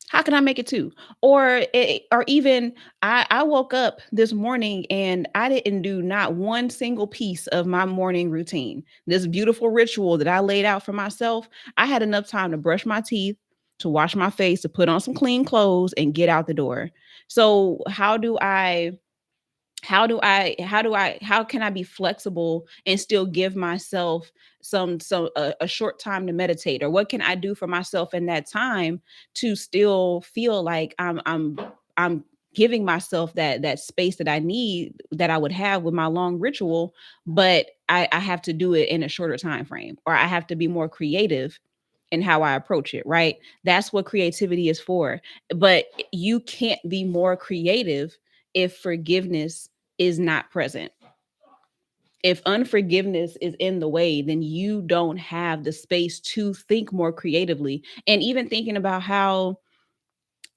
How can I make it 2? Or even I woke up this morning and I didn't do not one single piece of my morning routine. This beautiful ritual that I laid out for myself, I had enough time to brush my teeth, to wash my face, to put on some clean clothes and get out the door. So, how can I be flexible and still give myself a short time to meditate, or what can I do for myself in that time to still feel like I'm giving myself that space that I need, that I would have with my long ritual, but I have to do it in a shorter time frame, or I have to be more creative in how I approach it, right? That's what creativity is for. But you can't be more creative if forgiveness is not present. If unforgiveness is in the way, then you don't have the space to think more creatively. And even thinking about how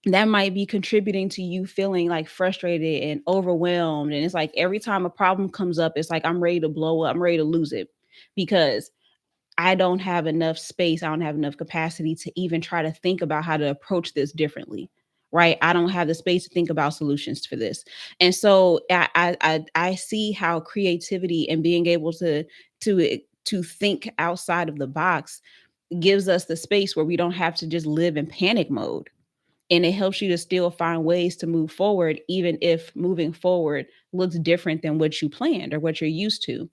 that might be contributing to you feeling like frustrated and overwhelmed. And it's like every time a problem comes up, it's like I'm ready to blow up, I'm ready to lose it because I don't have enough space. I don't have enough capacity to even try to think about how to approach this differently. Right. I don't have the space to think about solutions for this. And so I see how creativity and being able to think outside of the box gives us the space where we don't have to just live in panic mode. And it helps you to still find ways to move forward, even if moving forward looks different than what you planned or what you're used to.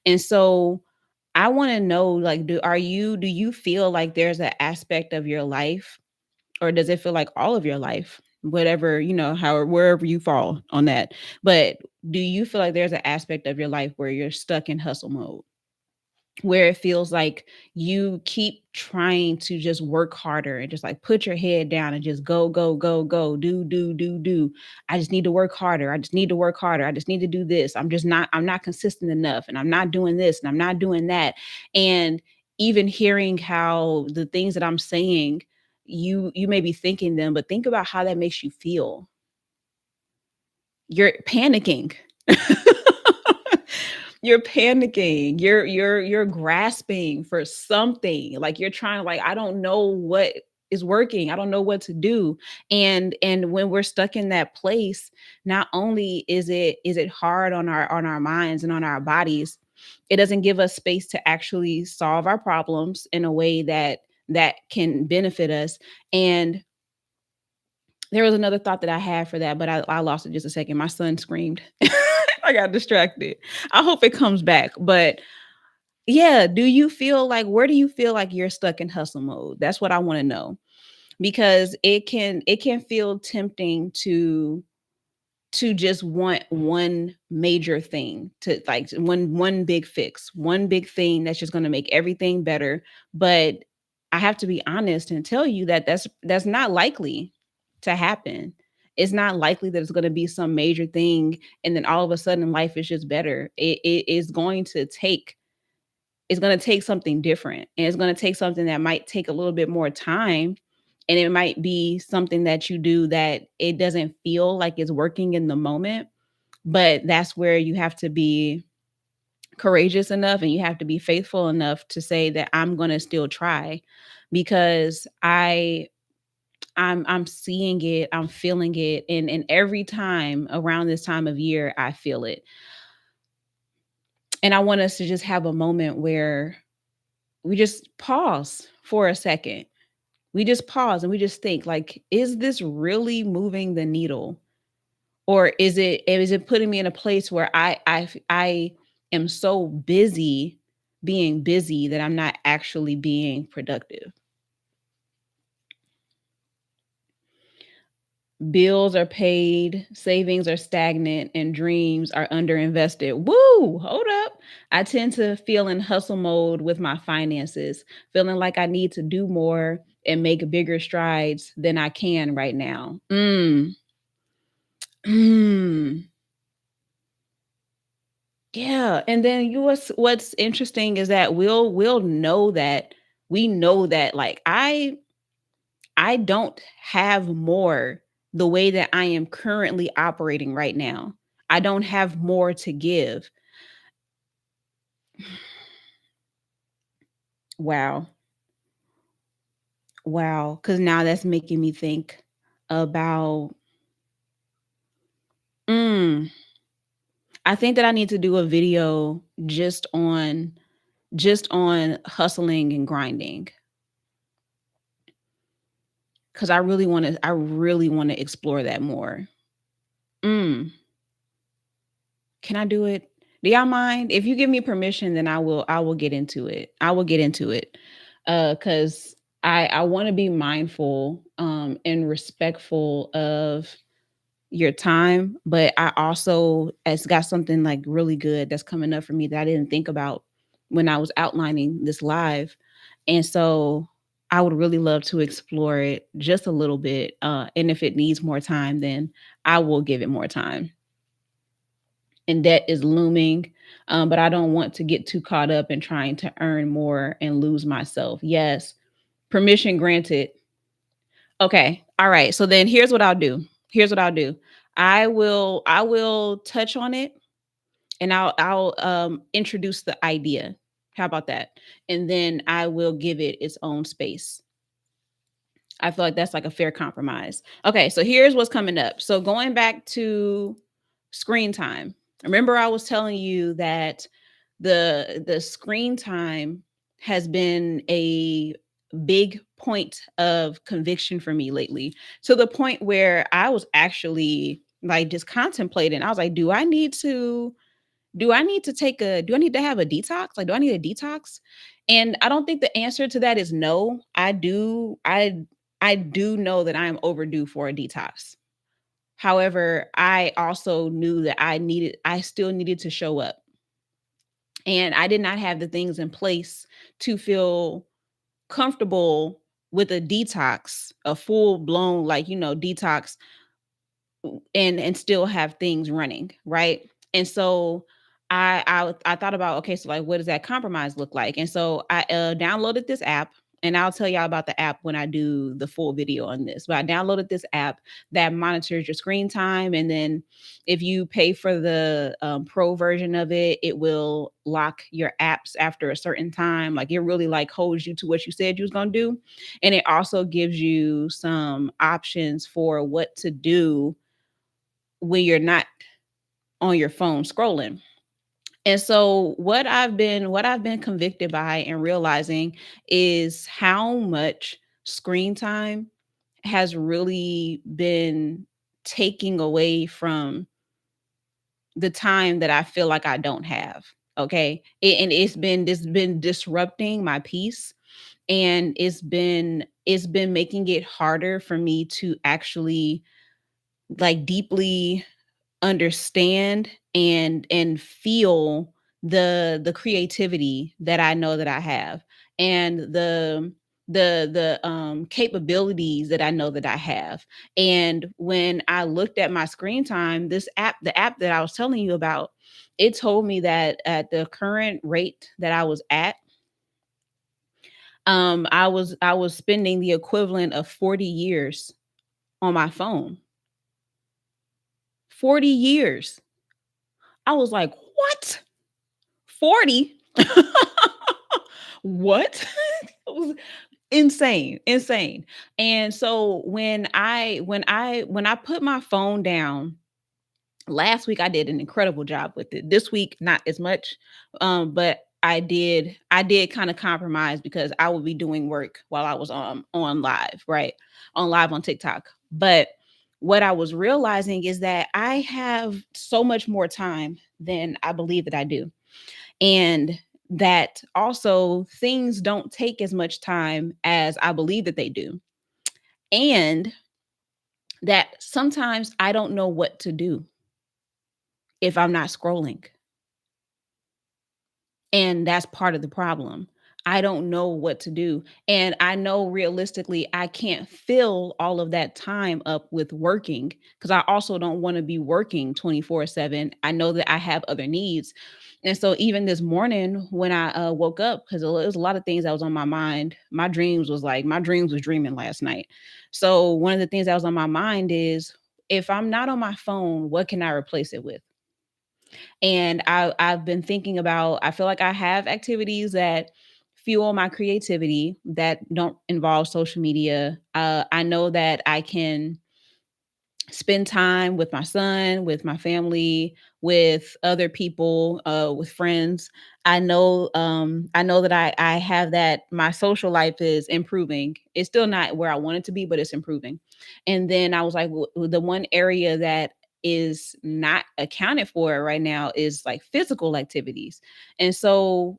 And so I want to know, like, do you feel like there's an aspect of your life, or does it feel like all of your life, whatever, how wherever you fall on that, but do you feel like there's an aspect of your life where you're stuck in hustle mode, where it feels like you keep trying to just work harder and just like put your head down and just go, go, go, go, do. I just need to work harder. I just need to work harder. I just need to do this. I'm not consistent enough, and I'm not doing this and I'm not doing that. And even hearing how the things that I'm saying, you may be thinking them, but think about how that makes you feel. You're panicking. You're panicking. You're grasping for something. Like you're trying to, like, I don't know what is working. I don't know what to do. And when we're stuck in that place, not only is it hard on our minds and on our bodies, it doesn't give us space to actually solve our problems in a way that can benefit us. And there was another thought that I had for that, but I lost it just a second. My son screamed. I got distracted. I hope it comes back. But yeah, do you feel like, where do you feel like you're stuck in hustle mode? That's what I want to know, because it can feel tempting to just want one major thing, to like one big fix, one big thing that's just going to make everything better. But I have to be honest and tell you that that's not likely to happen. It's not likely that it's going to be some major thing and then all of a sudden life is just better. It is going to take, it's going to take something different, and it's going to take something that might take a little bit more time, and it might be something that you do that it doesn't feel like it's working in the moment, but that's where you have to be courageous enough and you have to be faithful enough to say that I'm going to still try, because I'm seeing it, I'm feeling it, and every time around this time of year I feel it. And I want us to just have a moment where we just pause for a second. We just pause and we just think, like, is this really moving the needle? Or is it putting me in a place where I am so busy being busy that I'm not actually being productive? Bills are paid, savings are stagnant, and dreams are underinvested. Woo! Hold up. I tend to feel in hustle mode with my finances, feeling like I need to do more and make bigger strides than I can right now. Mm. Yeah, and then what's interesting is that we'll know that we know that like I don't have more the way that I am currently operating right now. I don't have more to give. Wow. Wow, cuz now that's making me think about mm, I think that I need to do a video just on hustling and grinding cuz I really want to explore that more. Mm. Can I do it? Do y'all mind? If you give me permission, then I will get into it. I will get into it. Cuz I want to be mindful and respectful of your time, but I also it's got something like really good that's coming up for me that I didn't think about when I was outlining this live. And so I would really love to explore it just a little bit. And if it needs more time, then I will give it more time. And debt is looming. But I don't want to get too caught up in trying to earn more and lose myself. Yes, permission granted. Okay, all right. So then here's what I'll do. Here's what I'll do. I will touch on it and I'll introduce the idea. How about that? And then I will give it its own space. I feel like that's like a fair compromise. Okay, so here's what's coming up. So going back to screen time. Remember I was telling you that the screen time has been a big point of conviction for me lately, to the point where I was actually like just contemplating. I was like, do I need to have a detox? Like, do I need a detox? And I don't think the answer to that is no. I do know that I'm overdue for a detox. However, I also knew that I still needed to show up. And I did not have the things in place to feel comfortable with a detox, a full blown like, detox and still have things running, right? And so I thought about, okay, so like what does that compromise look like? And so I downloaded this app, and I'll tell y'all about the app when I do the full video on this. But I downloaded this app that monitors your screen time, and then if you pay for the pro version of it, it will lock your apps after a certain time. Like it really like holds you to what you said you was gonna do, and it also gives you some options for what to do when you're not on your phone scrolling. And so what I've been convicted by and realizing is how much screen time has really been taking away from the time that I feel like I don't have. Okay. And it's been disrupting my peace, and it's been making it harder for me to actually like deeply understand and feel the creativity that I know that I have, and the capabilities that I know that I have. And when I looked at my screen time, the app that I was telling you about, it told me that at the current rate that I was at, I was spending the equivalent of 40 years on my phone. 40 years. I was like, "What? 40?" What? It was insane, insane. And so when I put my phone down last week, I did an incredible job with it. This week, not as much. But I did kind of compromise because I would be doing work while I was on live, right? On live on TikTok. But what I was realizing is that I have so much more time than I believe that I do. And that also things don't take as much time as I believe that they do. And that sometimes I don't know what to do if I'm not scrolling. And that's part of the problem. I don't know what to do. And I know realistically, I can't fill all of that time up with working because I also don't want to be working 24/7. I know that I have other needs. And so even this morning when I woke up, because there was a lot of things that was on my mind, my dreams was dreaming last night. So one of the things that was on my mind is, if I'm not on my phone, what can I replace it with? And I've been thinking about, I feel like I have activities that fuel my creativity that don't involve social media. I know that I can spend time with my son, with my family, with other people, with friends. I know that I have that my social life is improving. It's still not where I want it to be, but it's improving. And then I was like, the one area that is not accounted for right now is like physical activities. And so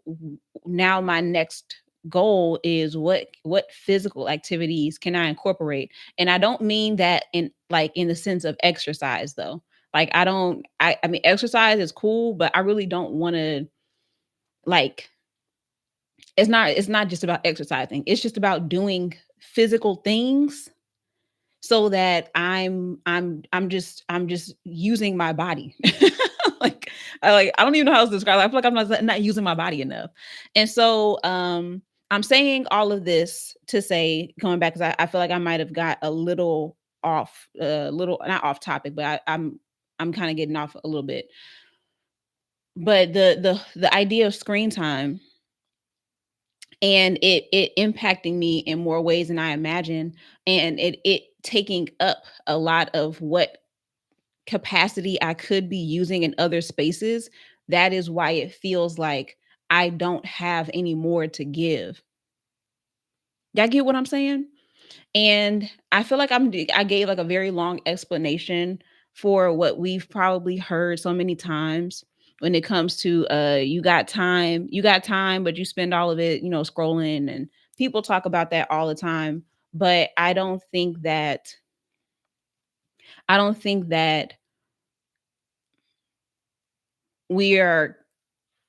now my next goal is, what physical activities can I incorporate? And I don't mean that in like in the sense of exercise though. Like I mean exercise is cool, but I really don't want to, like, it's not just about exercising. It's just about doing physical things so that I'm just using my body. like I don't even know how else to describe it. I feel like I'm not using my body enough. And so I'm saying all of this to say, coming back, because I feel like I might have got a little off, little not off topic, but I'm kind of getting off a little bit. But the idea of screen time and it impacting me in more ways than I imagine, and it taking up a lot of what capacity I could be using in other spaces. That is why it feels like I don't have any more to give. Y'all get what I'm saying? And I feel like I gave like a very long explanation for what we've probably heard so many times when it comes to you got time, but you spend all of it, scrolling, and people talk about that all the time. But I don't think that we are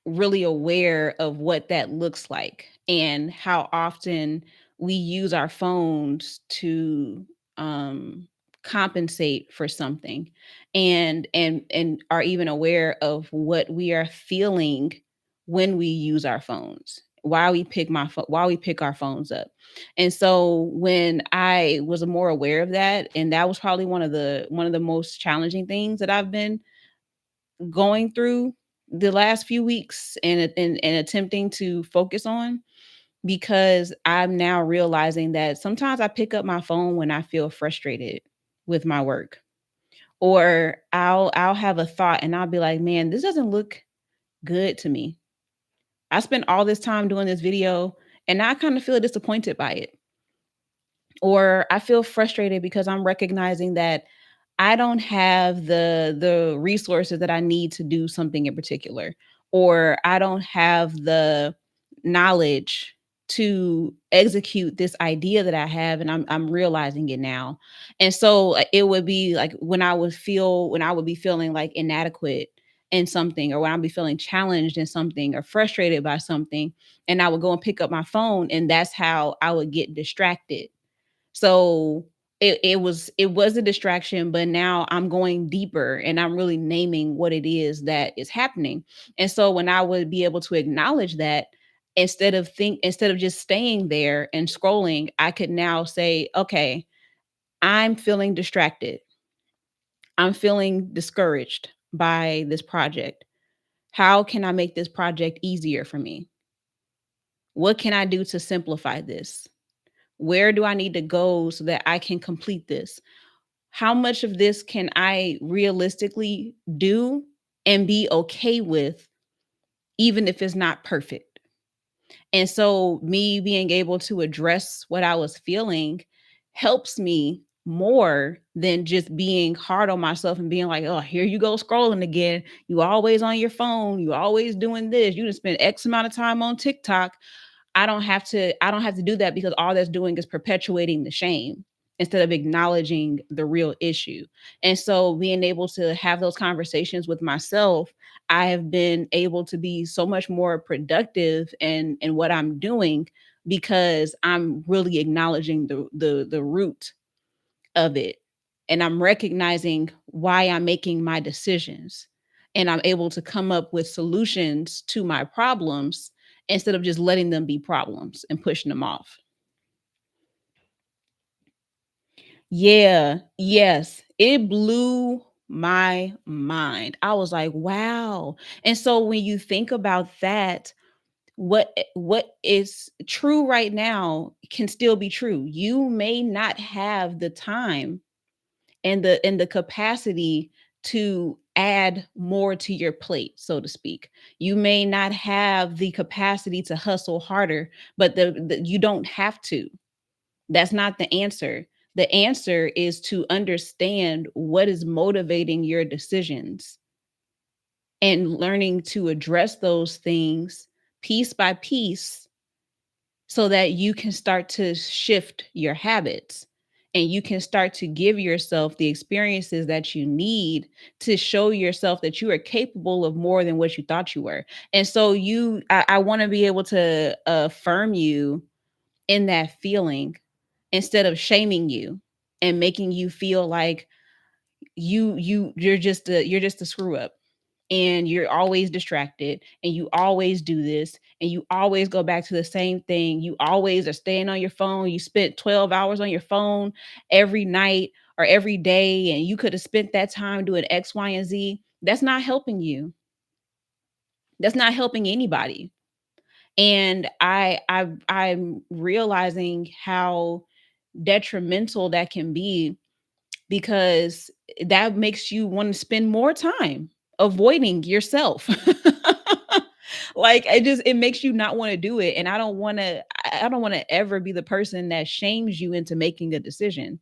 really aware of what that looks like and how often we use our phones to um compensate for something, and are even aware of what we are feeling when we use our phones, why we pick our phones up. And so when I was more aware of that, and that was probably one of the most challenging things that I've been going through the last few weeks, and attempting to focus on, because I'm now realizing that sometimes I pick up my phone when I feel frustrated with my work, or I'll have a thought and I'll be like, "Man, this doesn't look good to me. I spent all this time doing this video and I kind of feel disappointed by it." Or I feel frustrated because I'm recognizing that I don't have the resources that I need to do something in particular, or I don't have the knowledge to execute this idea that I have, and I'm realizing it now. And so it would be like when I would be feeling like inadequate in something, or when I'd be feeling challenged in something or frustrated by something, and I would go and pick up my phone, and that's how I would get distracted. So it was a distraction, but now I'm going deeper and I'm really naming what it is that is happening. And so when I would be able to acknowledge that, instead of just staying there and scrolling, I could now say, okay, I'm feeling distracted. I'm feeling discouraged by this project. How can I make this project easier for me? What can I do to simplify this? Where do I need to go so that I can complete this? How much of this can I realistically do and be okay with, even if it's not perfect? And so, me being able to address what I was feeling helps me more than just being hard on myself and being like, oh, here you go scrolling again. You always on your phone. You always doing this. You just spend X amount of time on TikTok. I don't have to do that, because all that's doing is perpetuating the shame. instead of acknowledging the real issue. And so being able to have those conversations with myself, I have been able to be so much more productive in what I'm doing because I'm really acknowledging the root of it, and I'm recognizing why I'm making my decisions, and I'm able to come up with solutions to my problems instead of just letting them be problems and pushing them off. Yeah, yes, it blew my mind. I was like, "Wow." And so when you think about that, what is true right now can still be true. You may not have the time and the capacity to add more to your plate, so to speak. You may not have the capacity to hustle harder, but you don't have to. That's not the answer. The answer is to understand what is motivating your decisions and learning to address those things piece by piece so that you can start to shift your habits and you can start to give yourself the experiences that you need to show yourself that you are capable of more than what you thought you were. And so I want to be able to affirm you in that feeling instead of shaming you and making you feel like you're just a screw up and you're always distracted and you always do this and you always go back to the same thing. You always are staying on your phone. You spent 12 hours on your phone every night or every day, and you could have spent that time doing X, Y, and Z. That's not helping you. That's not helping anybody. And I'm realizing how detrimental that can be because that makes you want to spend more time avoiding yourself. Like it makes you not want to do it, and I don't want to ever be the person that shames you into making a decision.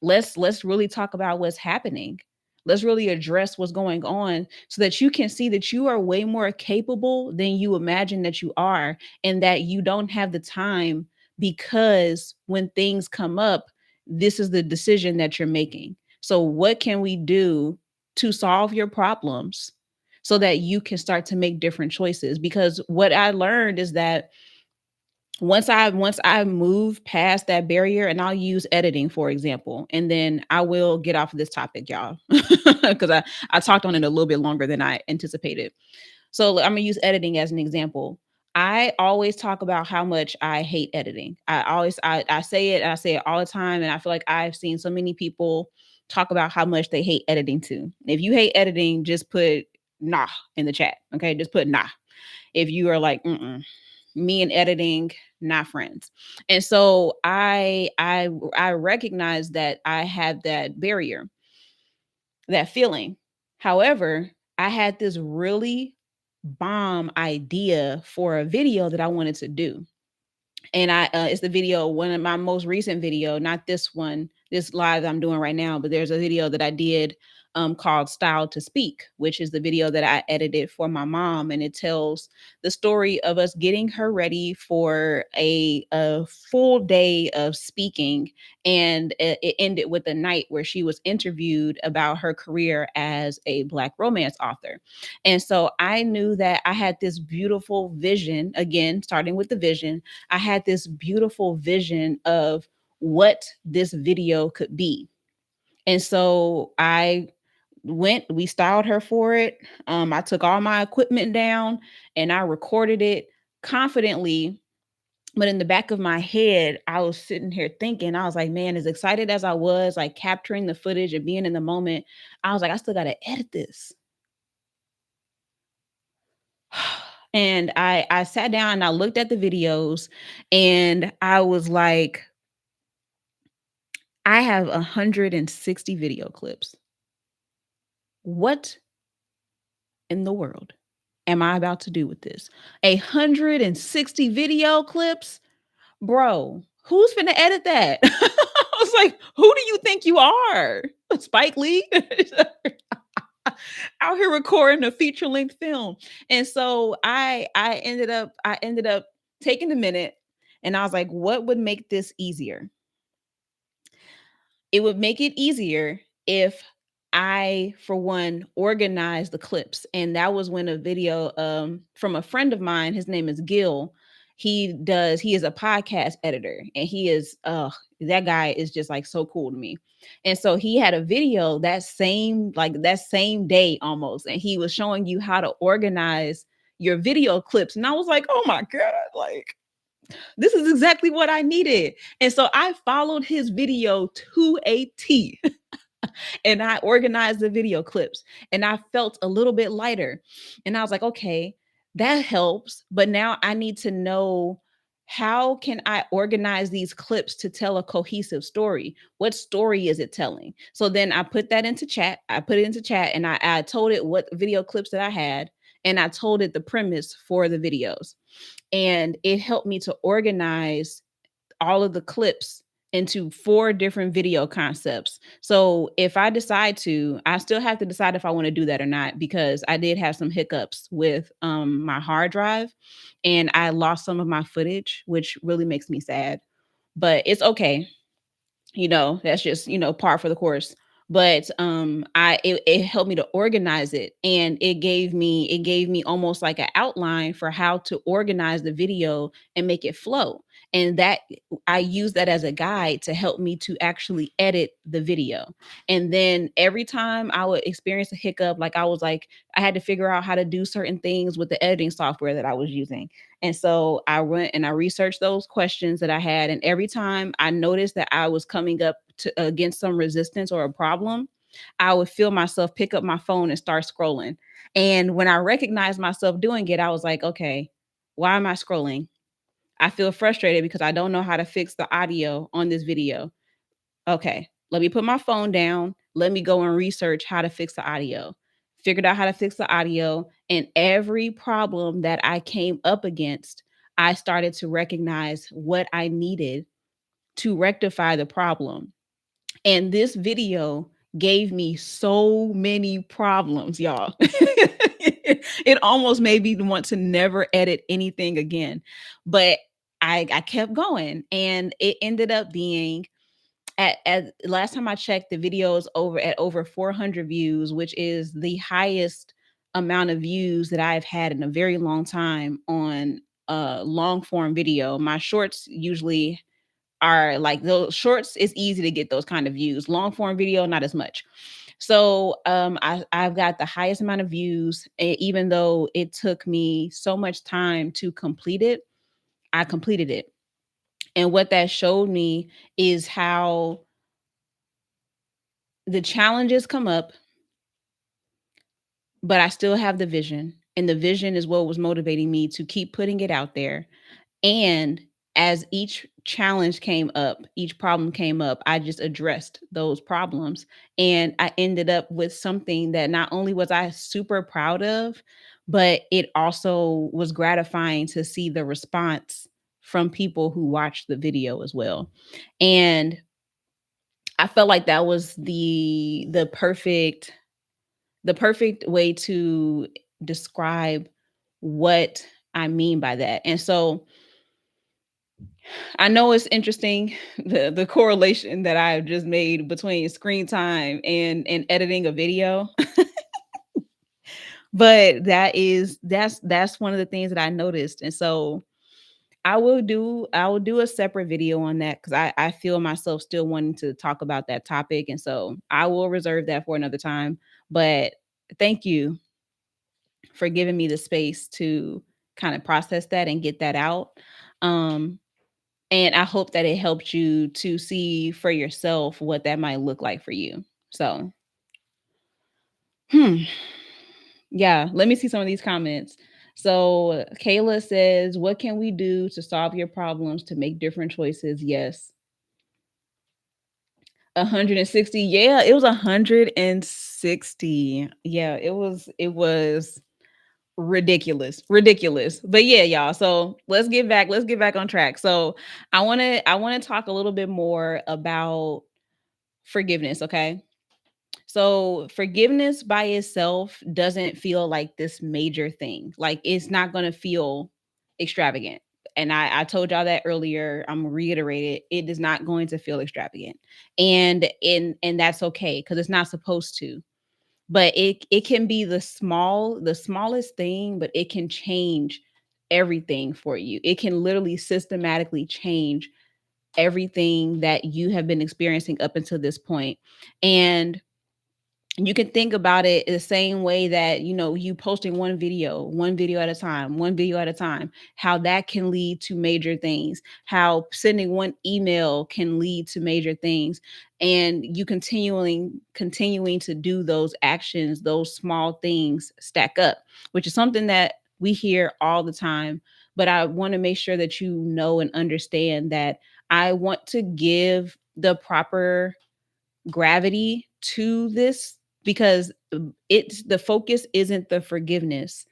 Let's really talk about what's happening. Let's really address what's going on so that you can see that you are way more capable than you imagine that you are, and that you don't have the time because when things come up, this is the decision that you're making. So what can we do to solve your problems so that you can start to make different choices? Because what I learned is that once I move past that barrier, and I'll use editing for example, and then I will get off of this topic, y'all, because I talked on it a little bit longer than I anticipated. So I'm gonna use editing as an example. I always talk about how much I hate editing. I say it and I say it all the time, and I feel like I've seen so many people talk about how much they hate editing too. If you hate editing, just put nah in the chat. Okay, just put nah. If you are like, mm-mm, me and editing not friends. And so I recognize that I have that barrier, that feeling. However, I had this really bomb idea for a video that I wanted to do. And it's the video, one of my most recent video, not this one, this live I'm doing right now, but there's a video that I did called Style to Speak, which is the video that I edited for my mom, and it tells the story of us getting her ready for a full day of speaking, and it ended with a night where she was interviewed about her career as a Black romance author. And so I knew that I had this beautiful vision, again starting with the vision. I had this beautiful vision of what this video could be. And so we styled her for it. I took all my equipment down and I recorded it confidently. But in the back of my head, I was sitting here thinking, I was like, man, as excited as I was, like capturing the footage and being in the moment, I was like, I still got to edit this. And I sat down and I looked at the videos and I was like, I have 160 video clips. What in the world am I about to do with this? 160 video clips? Bro, who's finna edit that? I was like, who do you think you are? Spike Lee? Out here recording a feature length film. And so I ended up taking a minute and I was like, what would make this easier? It would make it easier if I, for one, organize the clips. And that was when a video from a friend of mine, his name is Gil. He is a podcast editor, and that guy is just like so cool to me. And so he had a video that same day almost, and he was showing you how to organize your video clips. And I was like, oh my God, like this is exactly what I needed. And so I followed his video to a T and I organized the video clips and I felt a little bit lighter. And I was like, okay, that helps. But now I need to know, how can I organize these clips to tell a cohesive story? What story is it telling? So then I put that into chat. I put it into chat and I told it what video clips that I had. And I told it the premise for the videos. And it helped me to organize all of the clips into 4 different video concepts. So if I decide to, I still have to decide if I want to do that or not, because I did have some hiccups with my hard drive and I lost some of my footage, which really makes me sad. But it's okay, that's just, par for the course. But it helped me to organize it, and it gave me almost like an outline for how to organize the video and make it flow. And that I use that as a guide to help me to actually edit the video. And then every time I would experience a hiccup, like I had to figure out how to do certain things with the editing software that I was using. And so I went and I researched those questions that I had. And every time I noticed that I was coming up against some resistance or a problem, I would feel myself pick up my phone and start scrolling. And when I recognized myself doing it, I was like, okay, why am I scrolling? I feel frustrated because I don't know how to fix the audio on this video. Okay, let me put my phone down. Let me go and research how to fix the audio. Figured out how to fix the audio. And every problem that I came up against, I started to recognize what I needed to rectify the problem. And this video gave me so many problems, y'all. It almost made me want to never edit anything again. But I kept going, and it ended up being, at last time I checked, the video is over 400 views, which is the highest amount of views that I've had in a very long time on long form video. My shorts usually are like, those shorts is easy to get those kind of views. Long form video, not as much. So I've got the highest amount of views, even though it took me so much time to complete it. I completed it. And what that showed me is how the challenges come up, but I still have the vision. And the vision is what was motivating me to keep putting it out there. And as each challenge came up, each problem came up, I just addressed those problems. And I ended up with something that not only was I super proud of, but it also was gratifying to see the response from people who watched the video as well. And I felt like that was the perfect way to describe what I mean by that. And so I know it's interesting, the correlation that I've just made between screen time and editing a video. But that's one of the things that I noticed. And so I will do a separate video on that, because I feel myself still wanting to talk about that topic. And so I will reserve that for another time. But thank you for giving me the space to kind of process that and get that out. Um, and I hope that it helped you to see for yourself what that might look like for you. So, hmm, yeah, let me see some of these comments. So, Kayla says, what can we do to solve your problems to make different choices? Yes. 160. Yeah, it was 160. Yeah, it was ridiculous. But yeah, y'all, so let's get back on track. So I want to talk a little bit more about forgiveness. Okay, so forgiveness by itself doesn't feel like this major thing. Like, it's not going to feel extravagant. and I told y'all that earlier. I'm gonna reiterate it. It is not going to feel extravagant, and that's okay because it's not supposed to. But it can be the smallest thing, but it can change everything for you. It can literally systematically change everything that you have been experiencing up until this point. And you can think about it the same way that, you posting one video at a time, one video at a time, how that can lead to major things, how sending one email can lead to major things. And you continuing to do those actions, those small things stack up, which is something that we hear all the time. But I want to make sure that you know and understand that I want to give the proper gravity to this, because it's the focus isn't the forgiveness.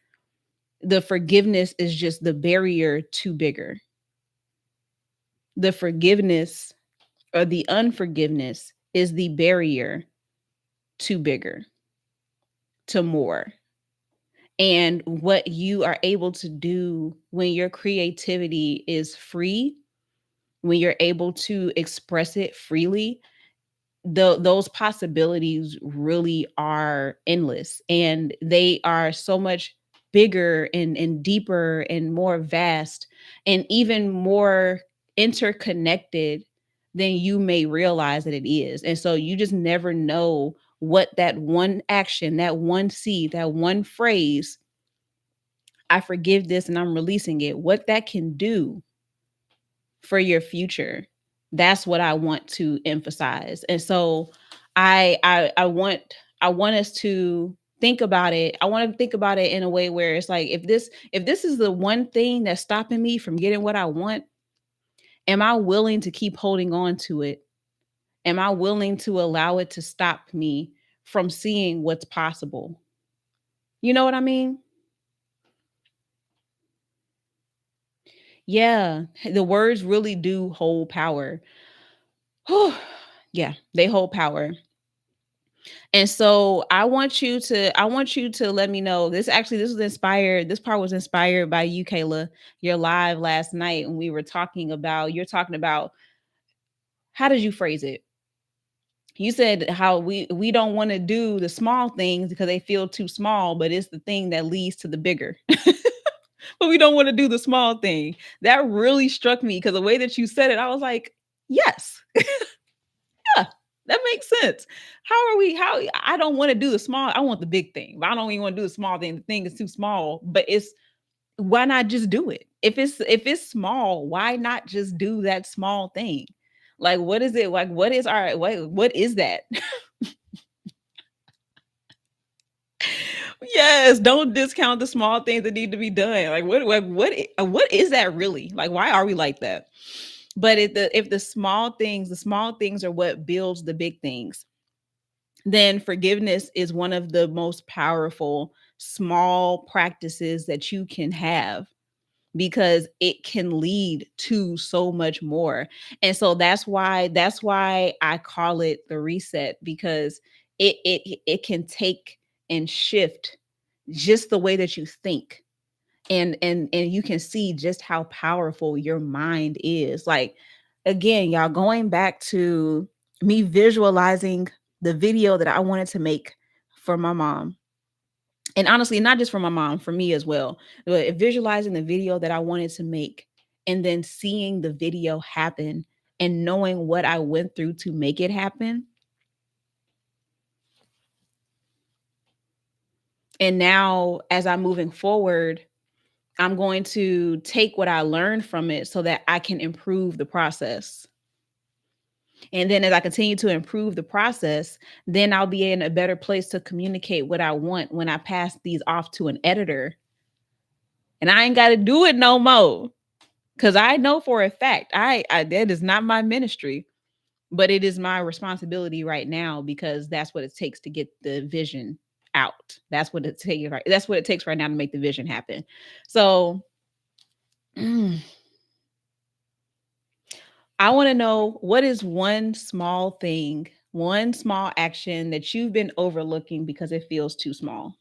The forgiveness is just the barrier to bigger. The forgiveness or the unforgiveness is the barrier to bigger, to more. And what you are able to do when your creativity is free, when you're able to express it freely, those possibilities really are endless, and they are so much bigger and deeper and more vast and even more interconnected than you may realize that it is. And so you just never know what that one action, that one seed, that one phrase, I forgive this and I'm releasing it, what that can do for your future. That's what I want to emphasize. And so I want us to think about it. I want to think about it in a way where it's like, if this is the one thing that's stopping me from getting what I want, am I willing to keep holding on to it? Am I willing to allow it to stop me from seeing what's possible? You know what I mean? Yeah, the words really do hold power. Yeah, they hold power. And so I want you to let me know. This part was inspired by you, Kayla, your live last night, and we were talking about you're talking about, how did you phrase it? You said how we don't want to do the small things because they feel too small, but it's the thing that leads to the bigger. But we don't want to do the small thing. That really struck me because the way that you said it, I was like, yes. Yeah, that makes sense. How I don't want to do the small, I want the big thing, but I don't even want to do the small thing. The thing is too small, but it's why not just do it? If it's small, why not just do that small thing? Like, what is it? Like, what is, all right, what is that? Yes, don't discount the small things that need to be done. Like, what is that really? Like, why are we like that? But if the small things are what builds the big things, then forgiveness is one of the most powerful small practices that you can have, because it can lead to so much more. And so that's why I call it the reset, because it can take and shift just the way that you think. And you can see just how powerful your mind is. Like, again, y'all, going back to me visualizing the video that I wanted to make for my mom, and honestly, not just for my mom, for me as well, but visualizing the video that I wanted to make, and then seeing the video happen and knowing what I went through to make it happen. And now, as I'm moving forward, I'm going to take what I learned from it so that I can improve the process. And then as I continue to improve the process, then I'll be in a better place to communicate what I want when I pass these off to an editor. And I ain't got to do it no more. Cause I know for a fact, I that is not my ministry, but it is my responsibility right now, because that's what it takes to get the vision out. That's what it takes right now to make the vision happen. So I want to know, what is one small thing, one small action that you've been overlooking because it feels too small?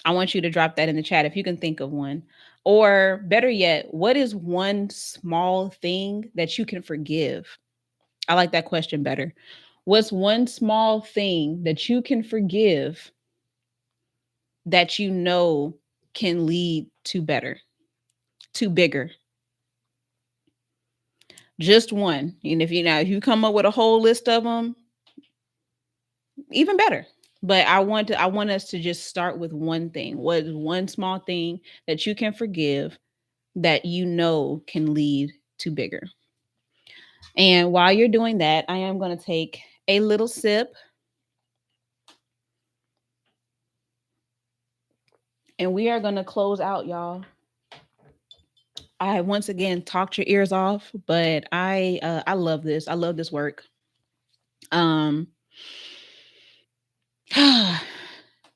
I want you to drop that in the chat if you can think of one. Or better yet, what is one small thing that you can forgive? I like that question better. What's one small thing that you can forgive that you know can lead to better, to bigger? Just one. And if you come up with a whole list of them, even better. But I want us to just start with one thing. What is one small thing that you can forgive that you know can lead to bigger? And while you're doing that, I am going to take a little sip, and we are going to close out, y'all. I once again talked your ears off, but I love this. I love this work. Um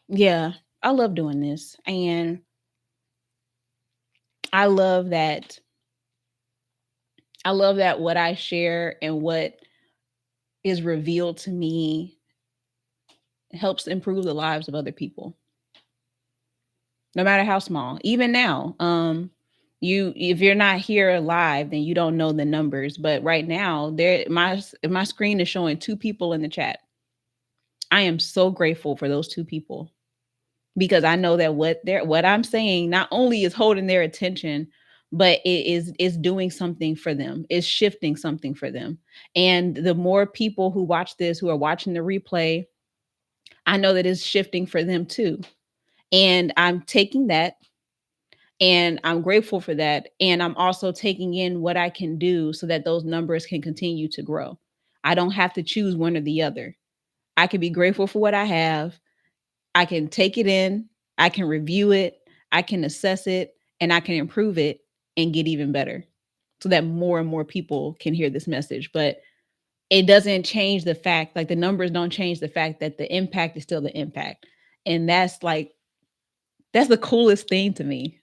yeah, I love doing this. And I love that I love that what I share and what is revealed to me helps improve the lives of other people, no matter how small. Even now, you if you're not here live, then you don't know the numbers. But right now, my screen is showing two people in the chat. I am so grateful for those two people because I know that what I'm saying not only is holding their attention, but it is doing something for them. It's shifting something for them. And the more people who watch this, who are watching the replay, I know that it's shifting for them too. And I'm taking that and I'm grateful for that. And I'm also taking in what I can do so that those numbers can continue to grow. I don't have to choose one or the other. I can be grateful for what I have. I can take it in, I can review it, I can assess it, and I can improve it and get even better so that more and more people can hear this message. But it doesn't change the fact, like the numbers don't change the fact that the impact is still the impact. And that's the coolest thing to me.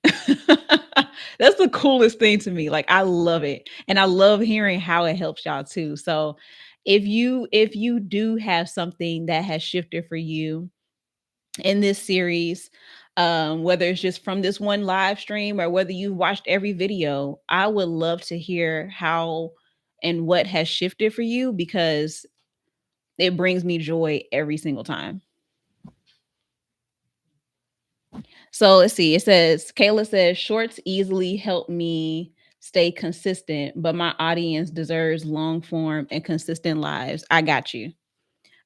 That's the coolest thing to me. Like I love it. And I love hearing how it helps y'all too. So if you do have something that has shifted for you in this series, whether it's just from this one live stream or whether you watched every video, I would love to hear how and what has shifted for you because it brings me joy every single time. So let's see. It says, Kayla says, shorts easily help me stay consistent, but my audience deserves long form and consistent lives. I got you.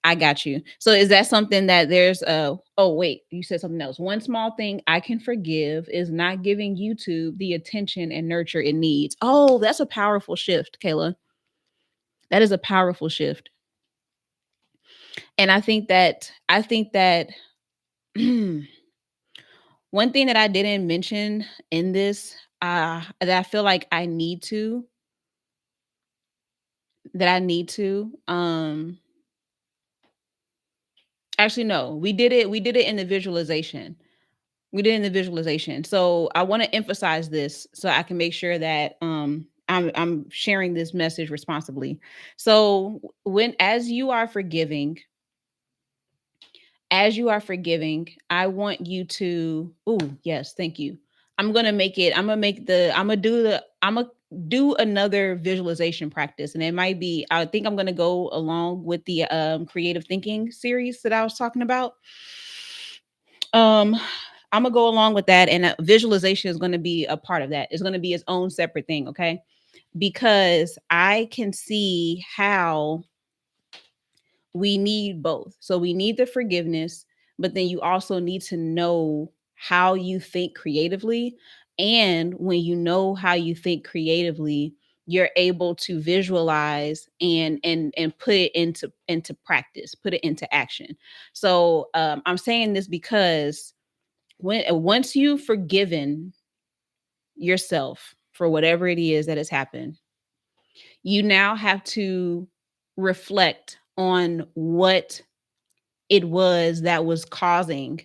I got you. So is that something that there's a, oh, wait, you said something else. One small thing I can forgive is not giving YouTube the attention and nurture it needs. Oh, that's a powerful shift, Kayla. That is a powerful shift. And I think that one thing that I didn't mention in this, that I feel like I need to, actually no, we did it in the visualization. We did in the visualization. So I want to emphasize this so I can make sure that I'm sharing this message responsibly. So when as you are forgiving, I want you to, oh, yes, thank you. I'm gonna do another visualization practice. And it might be, I think I'm gonna go along with the creative thinking series that I was talking about. Um, I'm gonna go along with that, and visualization is gonna be a part of that. It's gonna be its own separate thing, okay? Because I can see how we need both. So we need the forgiveness, but then you also need to know how you think creatively. And when you know how you think creatively, you're able to visualize and put it into practice, put it into action. So I'm saying this because once you've forgiven yourself for whatever it is that has happened, you now have to reflect on what it was that was causing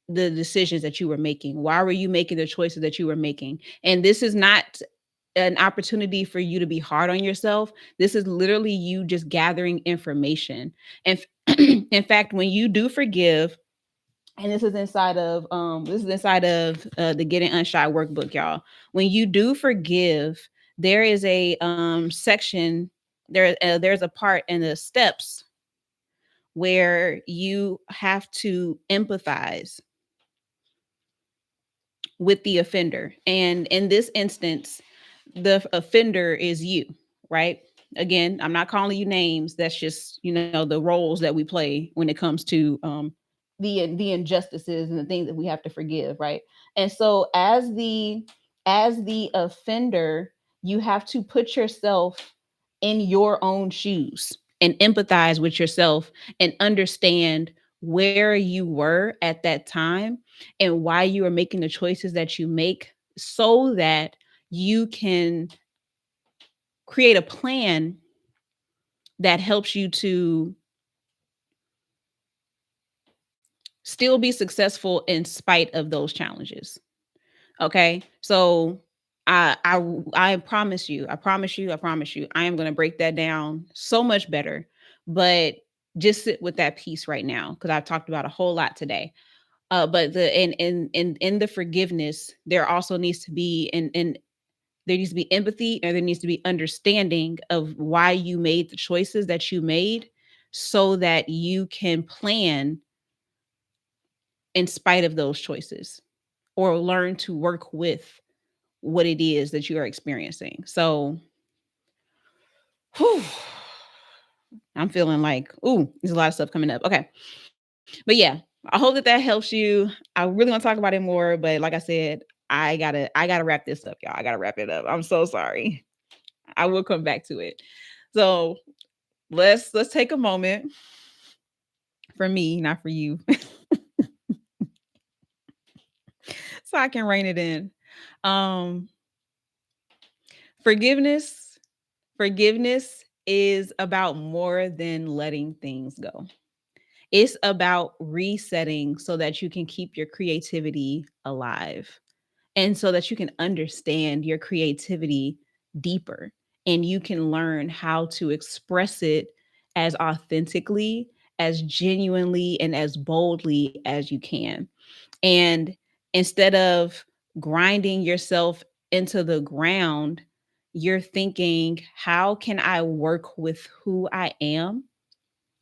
the decisions that you were making. Why were you making the choices that you were making? And this is not an opportunity for you to be hard on yourself. This is literally you just gathering information. And in fact, when you do forgive, And this is inside of the Getting Unshot workbook, y'all. When you do forgive, there is a section there's a part in the steps where you have to empathize with the offender. And in this instance, the offender is you, right? Again, I'm not calling you names. That's just, the roles that we play when it comes to the injustices and the things that we have to forgive, right? And so as the offender, you have to put yourself in your own shoes and empathize with yourself and understand where you were at that time and why you are making the choices that you make so that you can create a plan that helps you to still be successful in spite of those challenges. Okay? So I promise you, I am going to break that down so much better. But just sit with that piece right now because I've talked about a whole lot today. But in the forgiveness, there also needs to be and there needs to be empathy and there needs to be understanding of why you made the choices that you made so that you can plan in spite of those choices or learn to work with what it is that you are experiencing. So, whew, I'm feeling like, ooh, there's a lot of stuff coming up. Okay. But yeah, I hope that helps you. I really want to talk about it more, but like I said, I gotta wrap this up, y'all. I gotta wrap it up. I'm so sorry. I will come back to it. So let's take a moment for me, not for you, so I can rein it in. Um, forgiveness, forgiveness is about more than letting things go. It's about resetting so that you can keep your creativity alive and so that you can understand your creativity deeper and you can learn how to express it as authentically, as genuinely, and as boldly as you can. And instead of grinding yourself into the ground, you're thinking, how can I work with who I am?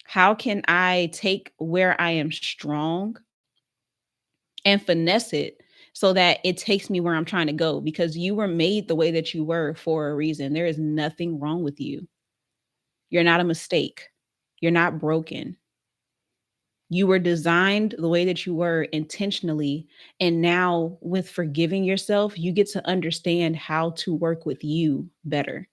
How can I take where I am strong and finesse it so that it takes me where I'm trying to go? Because you were made the way that you were for a reason. There is nothing wrong with you. You're not a mistake. You're not broken. You were designed the way that you were intentionally. And now, with forgiving yourself, you get to understand how to work with you better.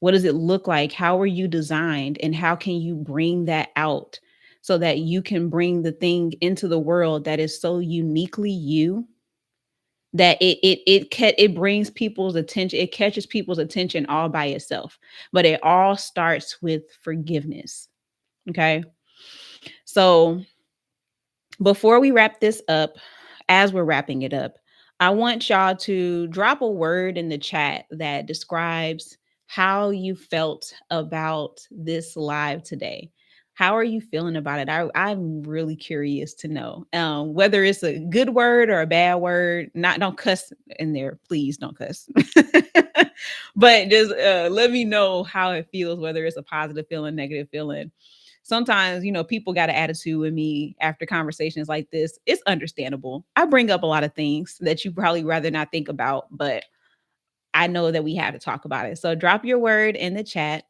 What does it look like? How are you designed? And how can you bring that out so that you can bring the thing into the world that is so uniquely you that it brings people's attention, it catches people's attention all by itself. But it all starts with forgiveness. Okay. So before we wrap this up, as we're wrapping it up, I want y'all to drop a word in the chat that describes how you felt about this live today. How are you feeling about it? I'm really curious to know whether it's a good word or a bad word. Not don't cuss in there, please don't cuss. But just let me know how it feels, whether it's a positive feeling, negative feeling. Sometimes, people got an attitude with me after conversations like this. It's understandable. I bring up a lot of things that you probably rather not think about, but I know that we have to talk about it. So drop your word in the chat.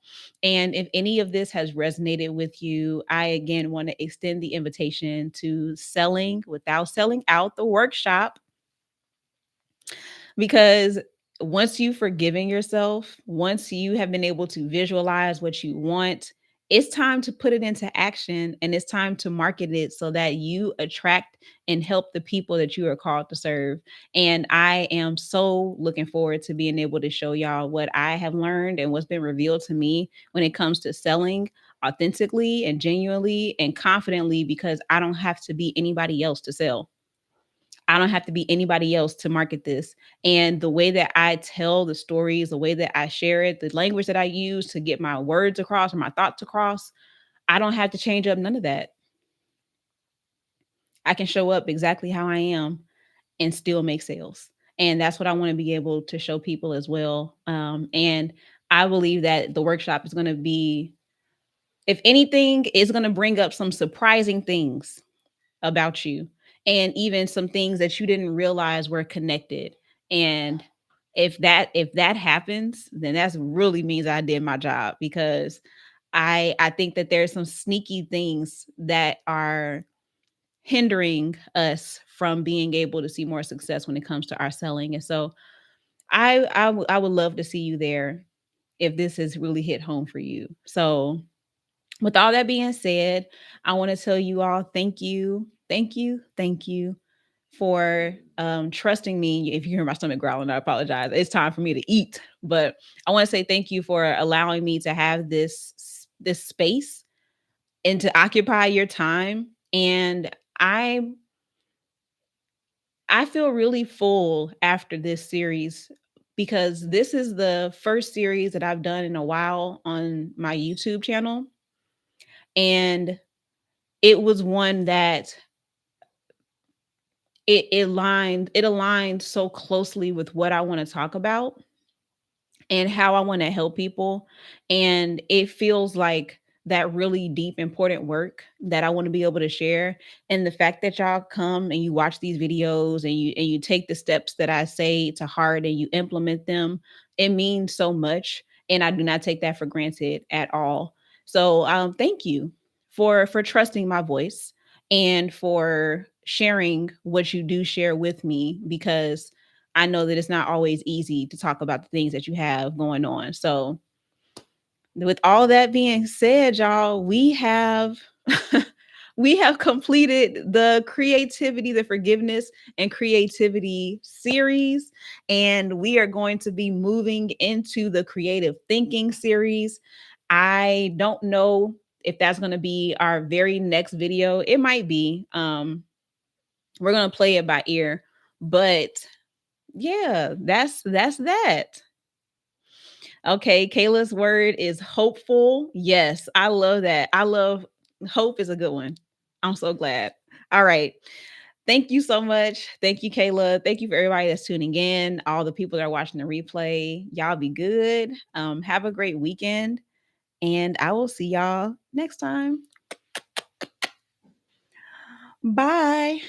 And if any of this has resonated with you, I again want to extend the invitation to Selling Without Selling Out, the workshop, because once you've forgiven yourself, once you have been able to visualize what you want, it's time to put it into action and it's time to market it so that you attract and help the people that you are called to serve. And I am so looking forward to being able to show y'all what I have learned and what's been revealed to me when it comes to selling authentically and genuinely and confidently, because I don't have to be anybody else to sell. I don't have to be anybody else to market this. And the way that I tell the stories, the way that I share it, the language that I use to get my words across or my thoughts across, I don't have to change up none of that. I can show up exactly how I am and still make sales. And that's what I want to be able to show people as well. And I believe that the workshop is going to be, if anything, is going to bring up some surprising things about you, and even some things that you didn't realize were connected. And if that happens, then that's really means I did my job, because I think that there's some sneaky things that are hindering us from being able to see more success when it comes to our selling. And so I would love to see you there if this has really hit home for you. So with all that being said, I want to tell you all thank you, thank you, thank you for trusting me. If you hear my stomach growling, I apologize. It's time for me to eat, but I want to say thank you for allowing me to have this space and to occupy your time. And I I feel really full after this series, because this is the first series that I've done in a while on my YouTube channel. And it was one that it aligned so closely with what I want to talk about and how I want to help people. And it feels like that really deep, important work that I want to be able to share. And the fact that y'all come and you watch these videos and you take the steps that I say to heart and you implement them, it means so much. And I do not take that for granted at all. So thank you for trusting my voice and for sharing what you do share with me, because I know that it's not always easy to talk about the things that you have going on. So, with all that being said, y'all, we have we have completed the creativity, the forgiveness and creativity series, and we are going to be moving into the creative thinking series. I don't know if that's going to be our very next video. It might be. We're going to play it by ear, but yeah, that's that. Okay, Kayla's word is hopeful. Yes, I love that. I love hope is a good one. I'm so glad. All right. Thank you so much. Thank you, Kayla. Thank you for everybody that's tuning in. All the people that are watching the replay. Y'all be good. Have a great weekend. And I will see y'all next time. Bye.